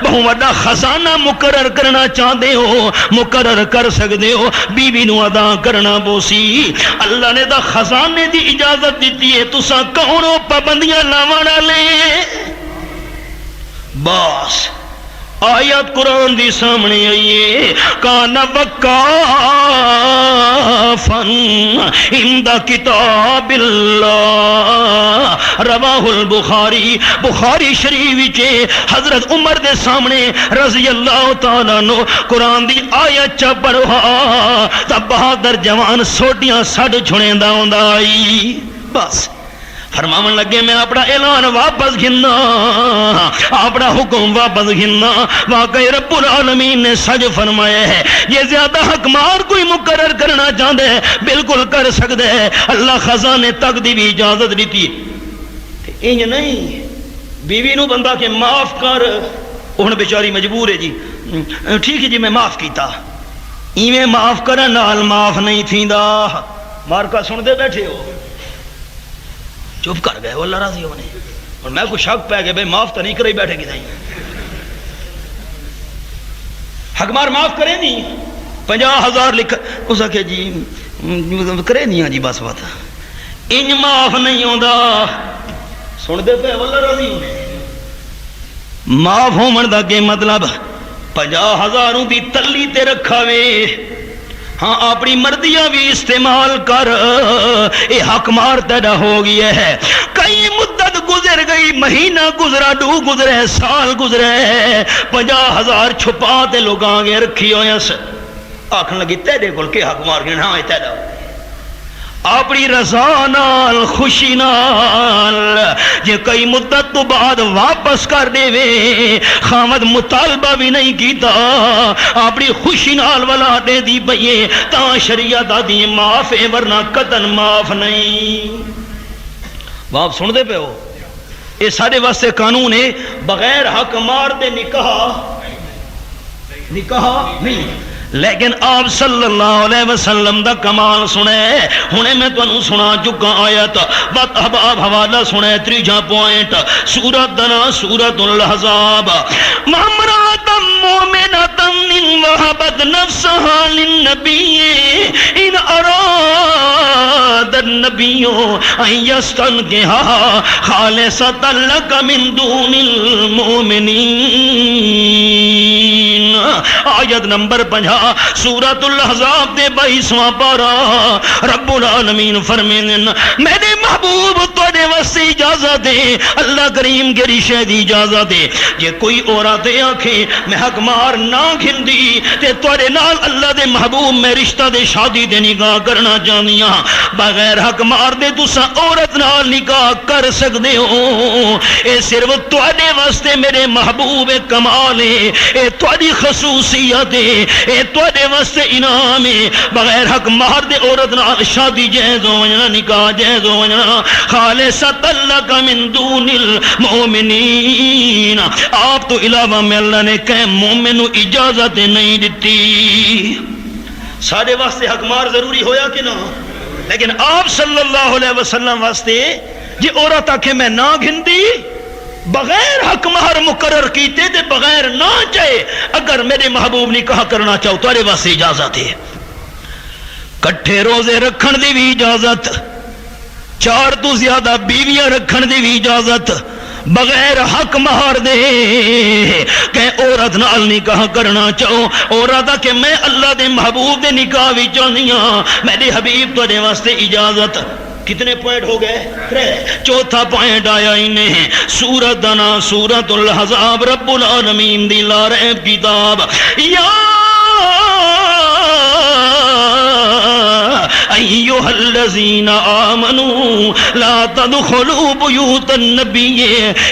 بہت بڑا خزانہ مقرر کرنا چاہتے ہو، مقرر کر سکتے ہو، بیوی نو ادا کرنا بوسی۔ اللہ نے دا خزانے دی اجازت دیتی ہے، تساں کونوں پابندیاں لاوان والے؟ بس آیت قرآن دی سامنے آئیے، کان وقافا عند کتاب اللہ، رواہ البخاری، بخاری شریف وچے حضرت عمر دے سامنے رضی اللہ تعالیٰ عنہ قرآن دی آیت چا پڑھا تا بہادر جوان سوٹیاں سڑ چھڑیندا ہوندا آئی۔ بس فرماون لگے میں اپنا اعلان واپس گھننا، اپنا حکم واپس گھننا، واقعی رب العالمین نے سچ فرمایا ہے، یہ زیادہ حق مہر کوئی مقرر کرنا چاہتے ہیں بالکل کر سکتے ہیں، اللہ خزانے تک دی بھی اجازت دیتی ہے۔ انج نہیں بیوی نو بندہ کہ معاف کر، انہوں بیچاری مجبور ہے جی ٹھیک ہے جی میں معاف کیتا، ایویں معاف کرن نال معاف نہیں تھیندا، مارکا سن دے بیٹھے ہو چپ کر گئے، اللہ راضی ہونے اور میں کو شک پہ گئے بھئی معاف تو نہیں کرے بیٹھے گی نہیں، حق مہر معاف کرے نہیں، 50,000 لکھ اس آکے جی کرے نہیں جی بس بات انج معاف نہیں ہوندا، سن دے پہ اللہ راضی ہونے۔ معاف ہومن دا کہ مطلب 50,000 دی تلی تے رکھا وے، ہاں اپنی مردیاں بھی استعمال کر، اے حق مہر تیرا ہو گیا ہے۔ کئی مدت گزر گئی، مہینہ گزرا، 2 گزرے، سال گزرے، 50,000 چھپا تے لوگ آگے رکھی ہوئے ہیں، آکھن لگی تیرے کول کے حق مہر گئے، ہاں تیرا اپنی رضا نال خوشی نال جے کئی مدت تو بعد واپس کر دے وے، خامد مطالبہ بھی نہیں کیتا، اپنی خوشی نال والا دے دی بھئیے تا شریعت آدھی معاف ہے، ورنہ قطن معاف نہیں۔ باپ سن دے پہ ہو، یہ سارے واسطے قانون ہے، بغیر حق مہر دے نکاح نہیں، لیکن آپ صلی اللہ علیہ وسلم دا کمال سنے، ہنے میں تو انہوں سنا چکا آیت، بات احباب حوالہ سنے، 3 پوائنٹ، سورت دنا سورت الحضاب، مَمْرَاتً مُؤْمِنَةً إِنْ وَهَبَتْ نَفْسَهَا لِلنَّبِيِّ إِنْ أَرَادَ النَّبِيُّ أَنْ يَسْتَنْكِحَهَا خَالِصَةً لَكَ مِنْ دُونِ الْمُؤْمِنِينَ۔ آیت نمبر 50 سورۃ الاحزاب دے 22واں پارا رب العالمین فرمائیں میرے محبوب تواڈے واسطے اجازت دے اللہ کریم کے رشے دی اجازت دے جے کوئی عورت آکھے میں حق مار نہ گھندی تے تواڈے نال اللہ دے محبوب میں رشتہ دے شادی دے نکاح کرنا چاہنی ہاں بغیر حق مار دے تساں عورت نال نکاح کر سکدے ہو اے صرف تواڈے واسطے میرے محبوب کمال ہے اے تواڈی خصوصیت ہے اے تواڈے واسطے انعام ہے بغیر حق مار دے عورت نال شادی جائز ہو جانا نکاح جائز ہو جانا خالصۃ لک من دون المؤمنین آپ تو علاوہ میں اللہ نے کہ مومن اجازت نہیں دیتی سارے واسطے حق مار ضروری ہویا کہ نہ لیکن آپ صلی اللہ علیہ وسلم واسطے جی عورت آکھے میں نہ گھندی بغیر حق مہر مقرر کیتے تے بغیر نہ چاہے اگر میرے محبوب نے کہا کرنا چاہو تارے واسطے اجازت ہے کٹھے روزے رکھن دی بھی اجازت 4 تو زیادہ بیویاں رکھن دی بھی اجازت بغیر حق مہر دے کہ عورت نال نکاح کرنا چاہو عورت کہ میں اللہ دے محبوب دے نکاح بھی چاہنی ہاں میرے حبیب تارے واسطے اجازت کتنے پوائنٹ ہو گئے چوتھا پوائنٹ آیا انہیں سورت دنا سورت الاحزاب رب العالمین دی لا ریب کتاب یا ایھا الذین آمنوا لا تدخلوا بیوت النبی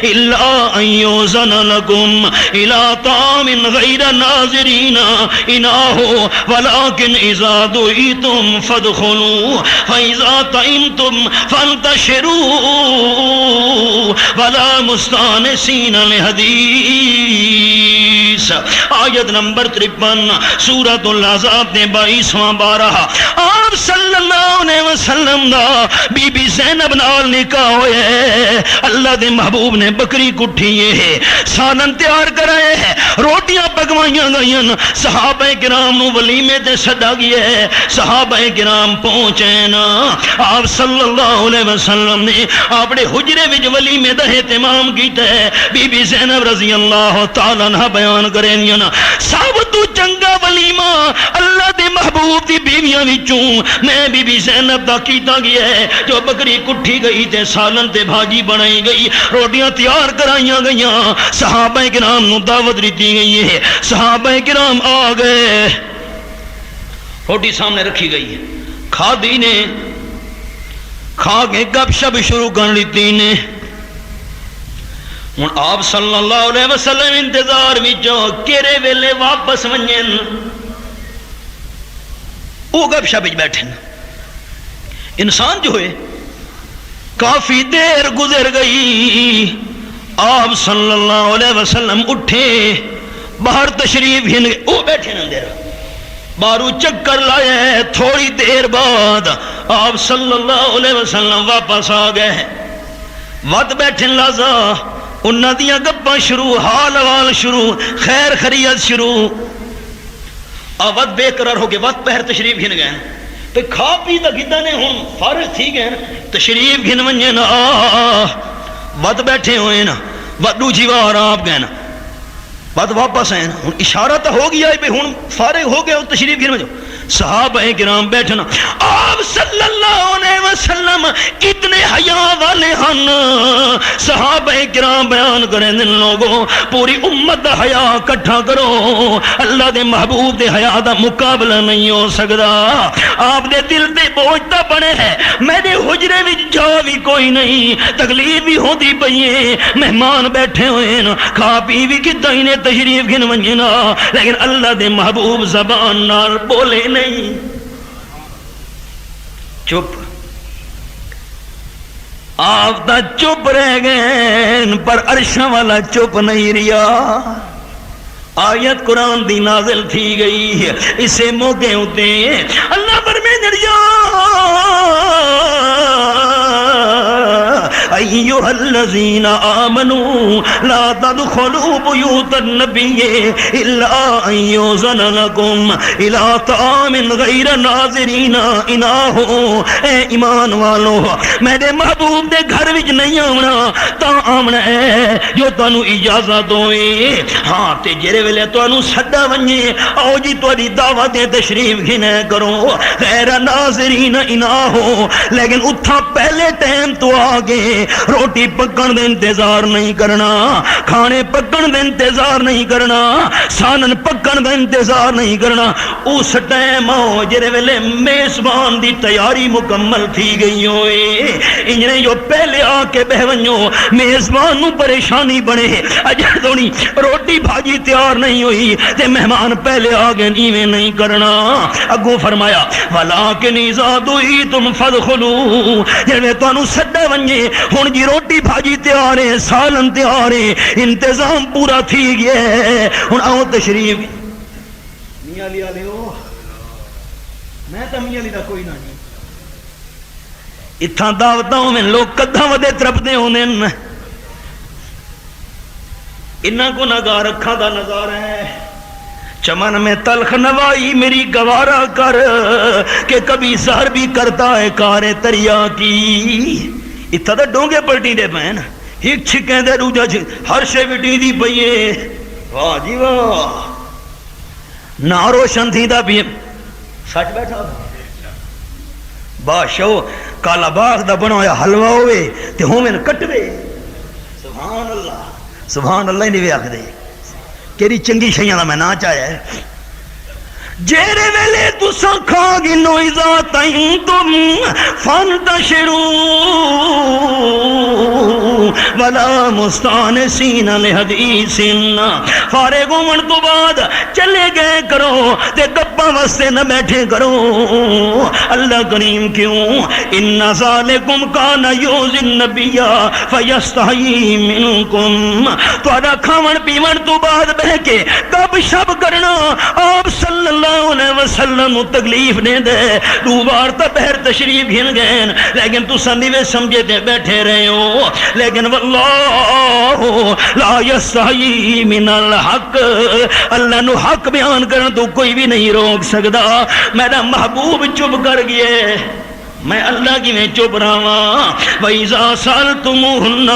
الا ان یؤذن لکم الی طعام غیر ناظرین اناہ ولکن اذا دعیتم فادخلوا فاذا طعمتم فانتشروا ولا مستانسین لحدیث آیت نمبر 53 سورۃ الاحزاب نے 22واں بارہ آپ صلی اللہ علیہ وسلم دا بی بی زینب نال نکاح ہوئے ہے اللہ دے محبوب نے بکری کٹھی ہے سالن تیار کرائے ہے روٹیاں پکوائیاں گئیاں صحابہ کرام نو ولیمے تے سدا گیا ہے صحابہ کرام پہنچے نا آپ صلی اللہ علیہ وسلم نے اپنے حجرے وچ ولیمے دا اہتمام کیتا ہے بی بی زینب رضی اللہ تعالی عنہ بیان کریں نا سب تو چنگا ولیمہ اللہ دے محبوب دی بیویاں وچوں میں بی بی زینب دا کیتا گیا ہے جو بکری کٹھی گئی تے سالن تے بھاجی بنائی گئی روٹیاں تیار کرائیاں گئیاں صحابہ کرام نو دعوت دیتی گئی ہے صحابہ کرام آ گئے روٹی سامنے رکھی گئی ہے کھا دی نے کھا کے گپ شپ شروع کر لیتی نے ہن آپ صلی اللہ علیہ وسلم انتظار وچوں کیڑے ویلے واپس ونجن وہ گپ شپ بیٹھے انسان جو ہے کافی دیر گزر گئی آپ صلی اللہ علیہ وسلم اٹھے باہر تشریف ہن گئے وہ بیٹھے اندر بارو چکر لائے تھوڑی دیر بعد آپ صلی اللہ علیہ وسلم واپس آ گئے وقت بیٹھے لازا انہاں دیاں گپاں شروع حال حوال شروع خیر خیریت شروع وقت بے قرار ہو گئے وقت پہر تشریف گھن گئے تو کھا پی تا گھدہ نے ہن فارغ تھی گئے تشریف گھن ونجے نا وقت بیٹھے ہوئے نا وقت دو جیوار آپ گئے نا وقت واپس آئے نا ہن اشارہ تا ہو گیا ہے پہ ہن فارغ ہو گئے تشریف گھن ونجے صحابہ کرام بیٹھنا آپ صلی اللہ علیہ وسلم اتنے حیا والے ہن صحابہ کرام بیان کریں دن لوگوں پوری امت دا حیا کٹھا کرو اللہ دے محبوب دے حیا دا مقابلہ نہیں ہو سکدا آپ دے دل دے بوجھتا بنے ہے میرے حجرے وچ جا بھی کوئی نہیں تکلیف بھی ہوندی پئی ہے مہمان بیٹھے ہوئے نا کھا پی بھی کتا ہی نے تشریف گھن ونجے نا لیکن اللہ دے محبوب زبان نال بولے نہیں چپ آپ تا چپ رہ گئے پر عرشاں والا چپ نہیں ریا آیت قرآن دی نازل تھی گئی اسے موقع ہوتے اللہ فرمائے ریا ایھا الذین آمنوا لا تدخلوا بیوت النبی الا ان یؤذن لکم الی طعام غیر ناظرین اناہ اے ایمان والو میرے محبوب دے گھر وچ نہیں آونا تا آمنا ہے جو تانوں اجازت ہوئے ہاں تے جڑے ویلے تانوں سدا ونجے آؤ جی تہاڈی دعوت تشریف گھنے کرو غیر ناظرین انا ہو لیکن اتھا پہلے ٹائم تو آگے روٹی پکن دے انتظار نہیں کرنا کھانے پکن دے انتظار نہیں کرنا سانن پکن دے انتظار نہیں کرنا اس ٹائم آؤ جڑے ویلے میزبان دی تیاری مکمل تھی گئی ہوئے انجنے جو پہلے آ کے بہ ونجو میزبان نو پریشانی بنے اجے تھوڑی روٹی بھاجی تیار نہیں ہوئی تے مہمان پہلے آگے نیویں نہیں کرنا اگوں فرمایا ولیکن اذا دعیتم فادخلوا جے تانوں سدا ونجے ہن جی روٹی بھاجی تیار ہے سالن تیار ہے انتظام پورا تھی گیا ہے ہن آؤ تشریف میاں علی آلیو میں تو میاں علی دا کوئی نہ نہیں اتھاں دعوتوں میں لوگ کدھاں ودے ترپدے ہونے انہاں کو نگاہ رکھا دا نظارہ ہے چمن میں تلخ نوائی میری گوارا کر کہ کبھی سہر بھی کرتا ہے کار تریا کی اتھا دا ڈونگے پلٹی دے پہن ایک چھکیں دے روجہ ہر شے وٹی دی پئیے واہ جی واہ نہ روشن تھی دا بھی سچ بیٹھا تھا بادشاہ کالا باغ دا بنایا حلوہ ہوئے تے ہومن کٹ دے سبحان اللہ نہیں آکھ دے کیری چنگی شیاں دا میں نہ چاہیا ہے جیرے ویلے تساں کھا گنو اذا تم فانتشروا ولا مستانسین لحدیث فارغ ہومن تو بعد چلے گئے کرو تے گپاں واسطے نہ بیٹھے کرو اللہ کریم کیوں ان ذالکم کان یؤذی النبی فیستحیی منکم تہاڈا کھاون پیون تو بعد بہ کے گپ شپ کرنا آپ صلی اللہ علیہ وسلم تکلیف نے دے دو بار تا بہر تشریف گھن گئے لیکن تو سنیوے سمجھے دے بیٹھے رہے ہو لیکن واللہ لا یستحیی من الحق اللہ نو حق بیان کرن تو کوئی بھی نہیں روک سکتا میرا محبوب چپ کر گئے میں اللہ کی میں چپ رہا وَإِذَا سَأَلْتُمُوهُنَّ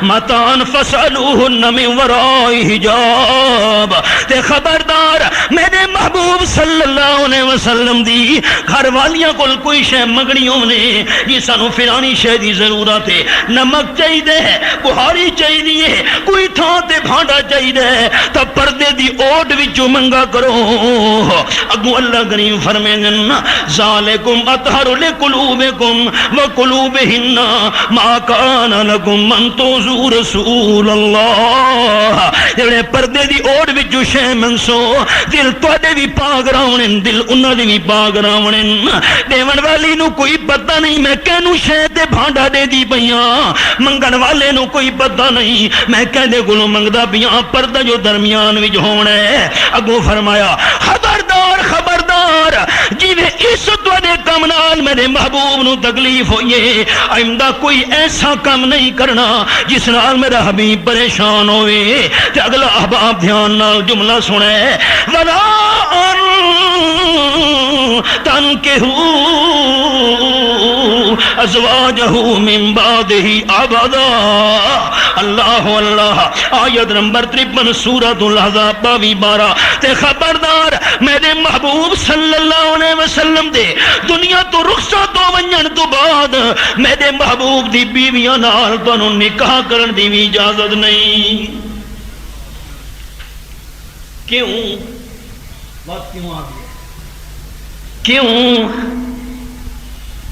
مَتَاعًا فَاسْأَلُوهُنَّ مِنْ وَرَاءِ حِجَابٍ تے خبردار میرے محبوب صلی اللہ علیہ وسلم دی گھر والیاں کول کوئی شے منگنی ہونے یہ سانو فلانی شے دی ضرورت ہے نمک چاہیے بہاری چاہیے کوئی تھان تے بھانڈا چاہیے تا پردے دی اوٹ وچوں منگا کرو اگوں اللہ کریم فرمائیں ذالکم اطہر لقلوبکم وقلوبہن ما کان لکم ان تؤذوا رسول اللہ جڑے پردے دی اوٹ وچوں شے منسو دل تواڈے بھی پاک راونے دل انہاں دی بھی پاک راونے دیون والی نو کوئی پتہ نہیں میں کینو شے تے بھانڈا دے دی پیاں منگن والے نو کوئی پتہ نہیں میں کہندے کولوں منگدا پیاں پردہ جو درمیان وچ ہونا ہے اگوں فرمایا خبردار خبردار جویں اس تواڈے کم نال میرے محبوب نو تکلیف ہوئیے آئندہ کوئی ایسا کام نہیں کرنا جس نال میرا حبیب پریشان ہوئے تے اگلا احباب دھیان نال جملہ سنے ولا تنکحوا ازواجہ من بعدہ ابدا اللہ اللہ آیت نمبر 53 سورۃ الاحزاب 22-12 تے خبردار میرے محبوب صلی اللہ علیہ وسلم دے دنیا تو رخصت ہو ونجن تو بعد میرے محبوب دی بیویاں نال تانوں نکاح کرن دی بھی اجازت نہیں کیوں بات کیوں آ گئی کیوں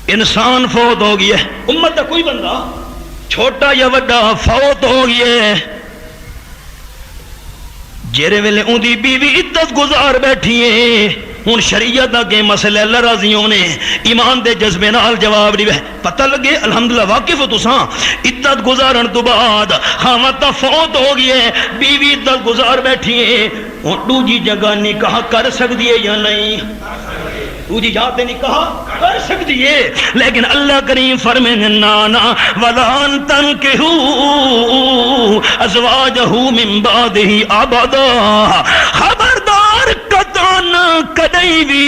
انسان فوت ہو گیا امت کا کوئی بندہ چھوٹا یا بڑا فوت ہو گیا جیرے ویلے ان دی بیوی عدت گزار بیٹھی ہے ہن شریعت کے مسئلے اللہ راضیوں نے ایمان دے جذبے نال جواب دیوے پتہ لگے الحمدللہ واقف ہو تساں عدت گزارن تو بعد خاوند فوت ہو گئے بیوی عدت گزار بیٹھی ہے ہن دوجی جگہ نکاح کر سکتی ہے یا نہیں دوجی جاتے نکاح کر سکتی ہے لیکن اللہ کریم فرمائیں نانا وَلَا تَنْكِحُوا أَزْوَاجَهُ مِن بَعْدِهِ أَبَدًا خبردار قطعاً کدی بھی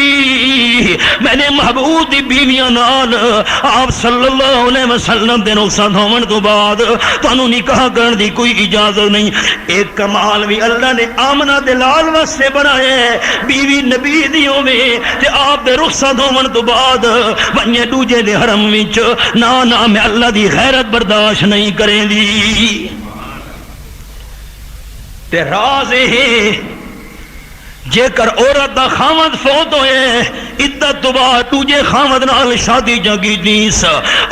میں نے محبوب دی بیویاں نال آپ صلی اللہ علیہ وسلم دے رخصت ہون تو بعد تانوں نکاح کرن دی کوئی اجازت نہیں. ایک کمال بھی اللہ نے آمنہ دے لال واسطے بنایا ہے, بیوی نبی دی ہوے تے آپ دے رخصت ہون تو بعد ونجے دوجے دے حرم وچ نا میں اللہ دی غیرت برداشت نہیں کریں دی. تے راز ہے جے کر عورت دا خامد فوت ہوئے عدت تو بعد تجھے خامد نال شادی جگی دیس,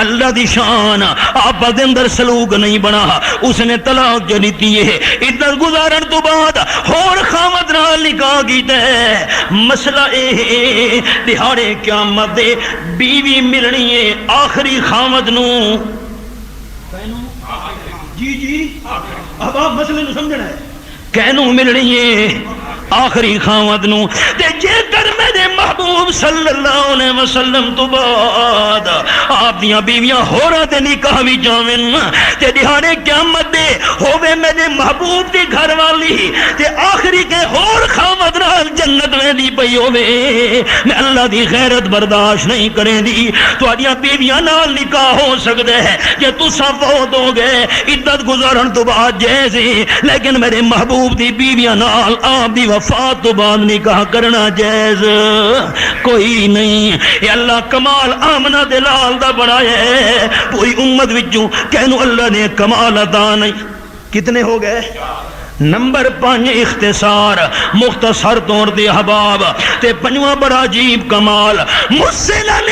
اللہ دی شان آپ دے اندر سلوک نہیں بنا, اس نے طلاق جو دیتی ہے عدت گزارن تو بعد اور خامد نال نکاح کیتا ہے. مسئلہ اے ہے دہاڑے قیامت دے بیوی ملنی ہے آخری خامد نو. جی اب آپ مسئلے نو سمجھنا ہے, کہنوں ملنی ہے آخری خامد نو. تے جے کر میرے محبوب صلی اللہ علیہ وسلم تو بعد آپ دیاں بیویاں ہوراں تے نکاح وی جاویں تے دہاڑے قیامت دے ہووے میرے محبوب دی گھر والی تے آخری کے ہور خامد نال جنت ویندی پئی ہووے, میں اللہ دی غیرت برداشت نہیں کریں دی. تہاڈیاں بیویاں نال نکاح ہو سکدا ہے جے تساں فوت ہو گئے عدت گزارن تو بعد جائز ہے, لیکن میرے محبوب دی بیویاں نال آپ دی وفات تو بعد نکاح کرنا جائز کوئی نہیں. یہ اللہ کمال آمنہ دے لال دا بنایا ہے, پوری امت وچوں کہنوں اللہ نے کمال عطا نہیں. کتنے ہو گئے؟ نمبر 5 اختصار مختصر طور دے احباب تے پنجواں بڑا عجیب کمال مسلم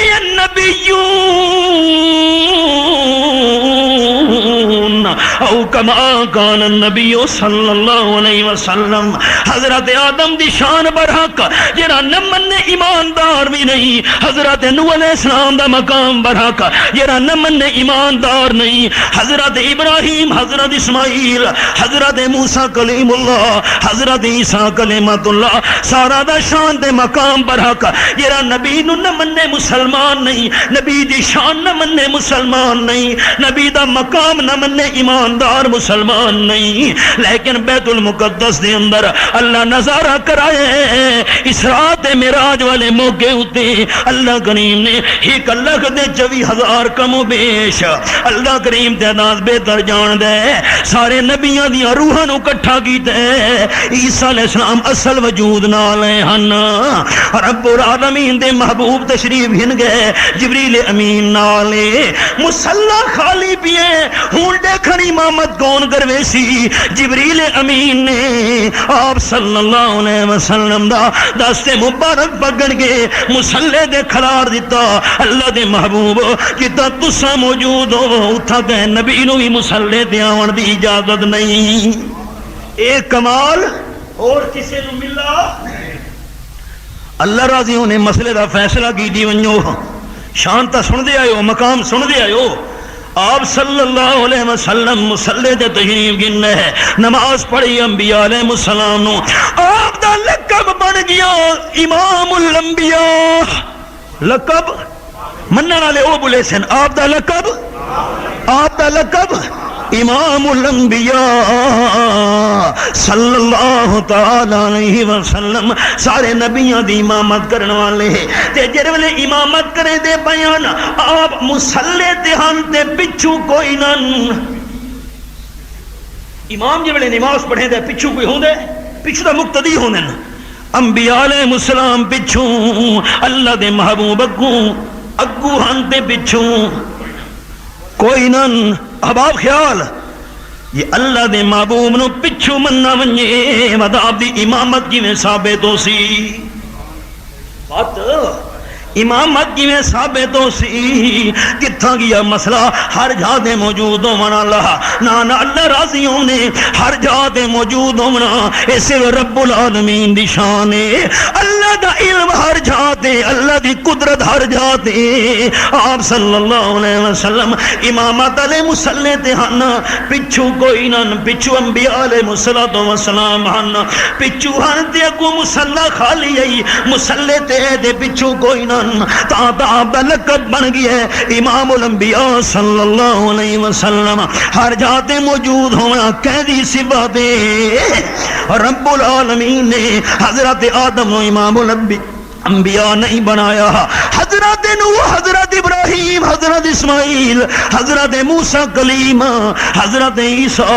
النبیون او کما کان النبی صلی اللہ علیہ وسلم. حضرت آدم دی شان برحق جرا نہ مننے ایماندار بھی نہیں, حضرت نوح علیہ السلام دا مقام برحق جرا نہ مننے ایماندار نہیں, حضرت ابراہیم, حضرت اسماعیل, حضرت موسیٰ کلیم اللہ, حضرت عیسیٰ کلمت اللہ, سارا دا شان دے مقام برحق جرا نبی نو نہ مننے مسلمان نہیں, نبی دی شان نہ مننے مسلمان نہیں, نبی دا مقام نہ مننے ایماندار مسلمان نہیں. لیکن بیت المقدس دے اندر اللہ نظارہ کرائے اسراء تے معراج والے موقع ہوتے اللہ کریم نے 1,24,000 کم و بیش اللہ کریم تعداد بہتر جان دے سارے نبیاں دی روحاں نو اکٹھا کیتا ہے. عیسیٰ علیہ السلام اصل وجود نال ہن, رب العالمین دے محبوب تشریف ہن گئے جبریل امین نال, مصلی خالی پیے ہون دیکھن امامت کون کروے سی, جبریل امین نے آپ صلی اللہ علیہ وسلم دا دست مبارک پکڑ کے مصلی دے کھلار دیتا. اللہ دے محبوب جتا تسا موجود ہو اتھا کہ نبی نو بھی مصلی تے آون دی اجازت نہیں. ایک کمال اور کسے نو ملا اللہ راضی ہونے مسئلے دا فیصلہ کی دی ونجو شان تا سن دے آئیو, مقام سن دے آئیو. آپ صلی اللہ علیہ وسلم مصلی دے تشریف گننے ہے, نماز پڑھی انبیاء علیہ السلام نو, آپ دا لقب بن گیا امام الانبیاء. لقب منن والے او بولے سن, آپ دا لقب امام الانبیاء صلی اللہ تعالی علیہ وسلم. سارے نبیاں دی امامت کرن والے تے جڑے ویلے امامت کرے دے بیان آپ مصلی تے ہن تے پچھو کوئی نہ. امام جے ویلے نماز پڑھے دے پچھو کوئی ہوندے, پچھو دا مقتدی ہوندے. انبیاء علیہ السلام پچھو, اللہ دے محبوب اگو ہن تے پچھو کوئی نہ. احباب خیال یہ اللہ دے محبوب نو پچھو مننا ونجے مداب دی امامت کی میں ثابت ہو سی. بات امامت کی میں ثابت ہو سی کتھاں گیا مسئلہ ہر جا دے موجود ہونا نا اللہ راضی ہونے ہر جا دے موجود ہونا اسے رب العالمین دی شان ہے. اللہ دا علم ہر جا دے, اللہ دی قدرت ہر جا دے. آپ صلی اللہ علیہ وسلم امامت علیہ مصلی تے ہن پچھو کوئی نہ, پچھو انبیاء علیہ السلام ہن پچھو ہن تے اگو مصلی خالی آئی, مصلی تے دے پچھو کوئی نہ. تا آپ دا لقب بن گیا ہے امام الانبیاء صلی اللہ علیہ وسلم. ہر جاتے موجود ہونا قیدی صفات رب العالمین نے حضرت آدم و امام انبیاء نہیں بنایا. حضرت نوح، حضرت ابراہیم، حضرت اسماعیل، حضرت موسیٰ کلیم، حضرت عیسیٰ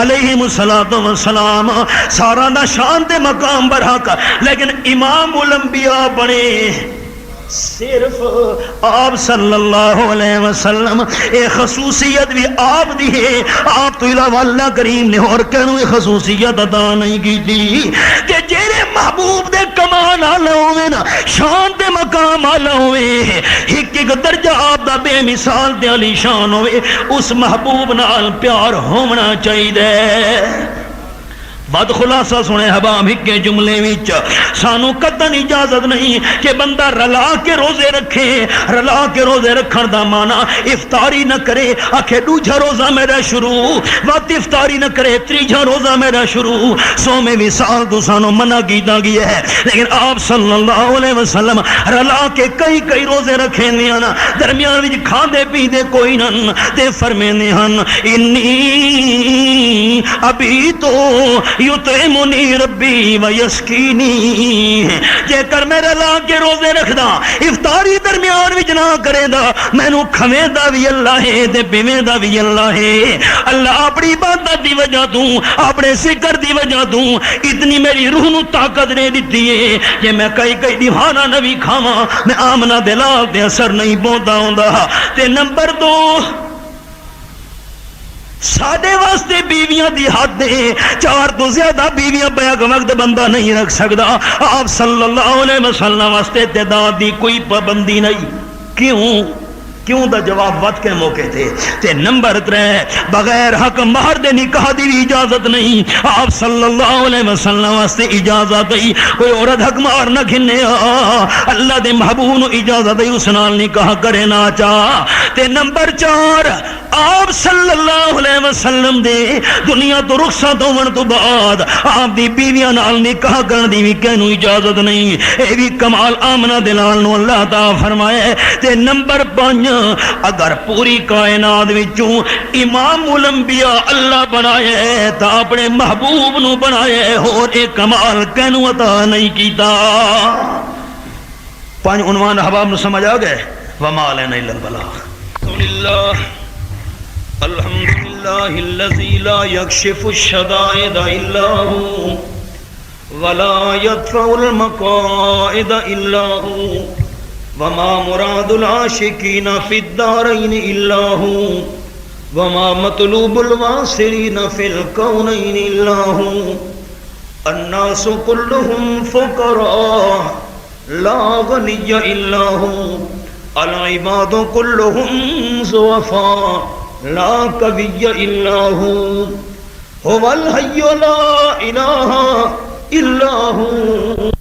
علیہ السلام سارا دا شان تے مقام برحق، لیکن امام الانبیاء بنے صرف آپ صلی اللہ علیہ وسلم. ایک خصوصیت بھی آپ دی ہے. آپ تو علاوہ اللہ کریم نے اور کہنوں ایک خصوصیت عطا نہیں کی تھی کہ جیرے محبوب دے کمال آلہ ہوئے نا، شان دے مقام آلہ ہوئے، ایک ایک درجہ آپ دا بے مثال دے علی شان ہوئے، اس محبوب نال پیار ہونا چاہیے دے. بد خلاصہ سنے حبام ہکے جملے وچ سانو قطعاً اجازت نہیں کہ بندہ رلا کے روزے رکھے. رلا کے روزے رکھن دا معنی افطاری نہ کرے، آکھے دوجا روزہ میرا شروع، وقت افطاری نہ کرے تیجا روزہ میرا شروع. سو میں وصال تو سانو منع کیتا گیا ہے، لیکن آپ صلی اللہ علیہ وسلم رلا کے کئی روزے رکھے دیاں نا، درمیان وچ کھاندے پیندے کوئی نہ تے فرمیندے ہن انی ابھی تو یطعمنی ربی ویسقینی. جے کر میرے لا کے روزے رکھدا افطاری درمیان وچ نہ کرے دا، مینوں کھویں دا بھی اللہ ہے تے پیویں دا بھی اللہ ہے. اللہ اپنی عبادت دی وجہ تو، اپنے ذکر دی وجہ تو اتنی میری روح نو طاقت دے دتی ہے کہ میں کئی دیوانہ نبی کھاواں میں آمنہ دے لال تے اثر نہیں پوندا ہوندا. تے نمبر 2 ساڈے واسطے بیویاں دی حد ہے، 4 تو زیادہ بیویاں بیک وقت بندہ نہیں رکھ سکتا. آپ صلی اللہ علیہ وسلم واسطے تعداد دی کوئی پابندی نہیں. کیوں دا جواب وقت کے موقع تھے. تے نمبر 3 بغیر حق مہر دے نکاح دی بھی اجازت نہیں. آپ صلی اللہ علیہ وسلم واسطے اجازت ہے کوئی عورت حق مہر نہ گھنے، اللہ دے محبوب نو اجازت ہے اس نال نکاح کرے نہ چاہ. تے نمبر 4 آپ صلی اللہ علیہ وسلم دے دنیا تو رخصت ہون تو بعد آپ دی بیویاں نال نکاح کرن دی بھی کینوں اجازت نہیں. اے بھی کمال آمنہ دلال نو اللہ تعالی فرمایا. تے نمبر 5 اگر پوری کائنات وچوں امام الانبیاء اللہ بنایا ہے تا اپنے محبوب نو بنایا ہے، اور اے کمال کینوں عطا نہیں کیتا. 5 عنوان احباب نو سمجھ آ گئے. وما علینا الا البلاغ. الحمدللہ الذی لا یکشف الشدائد الا هو ولا يدفع المقائد الا هو وما مراد العاشقین فی الدارین الا هو وما مطلوب الواصلین فی الکونین الا هو. الناس كلهم فقراء لا غنی الا هو. العباد كلهم ضعفاء لا قوی الا هو. هو الحی لا الہ الا هو.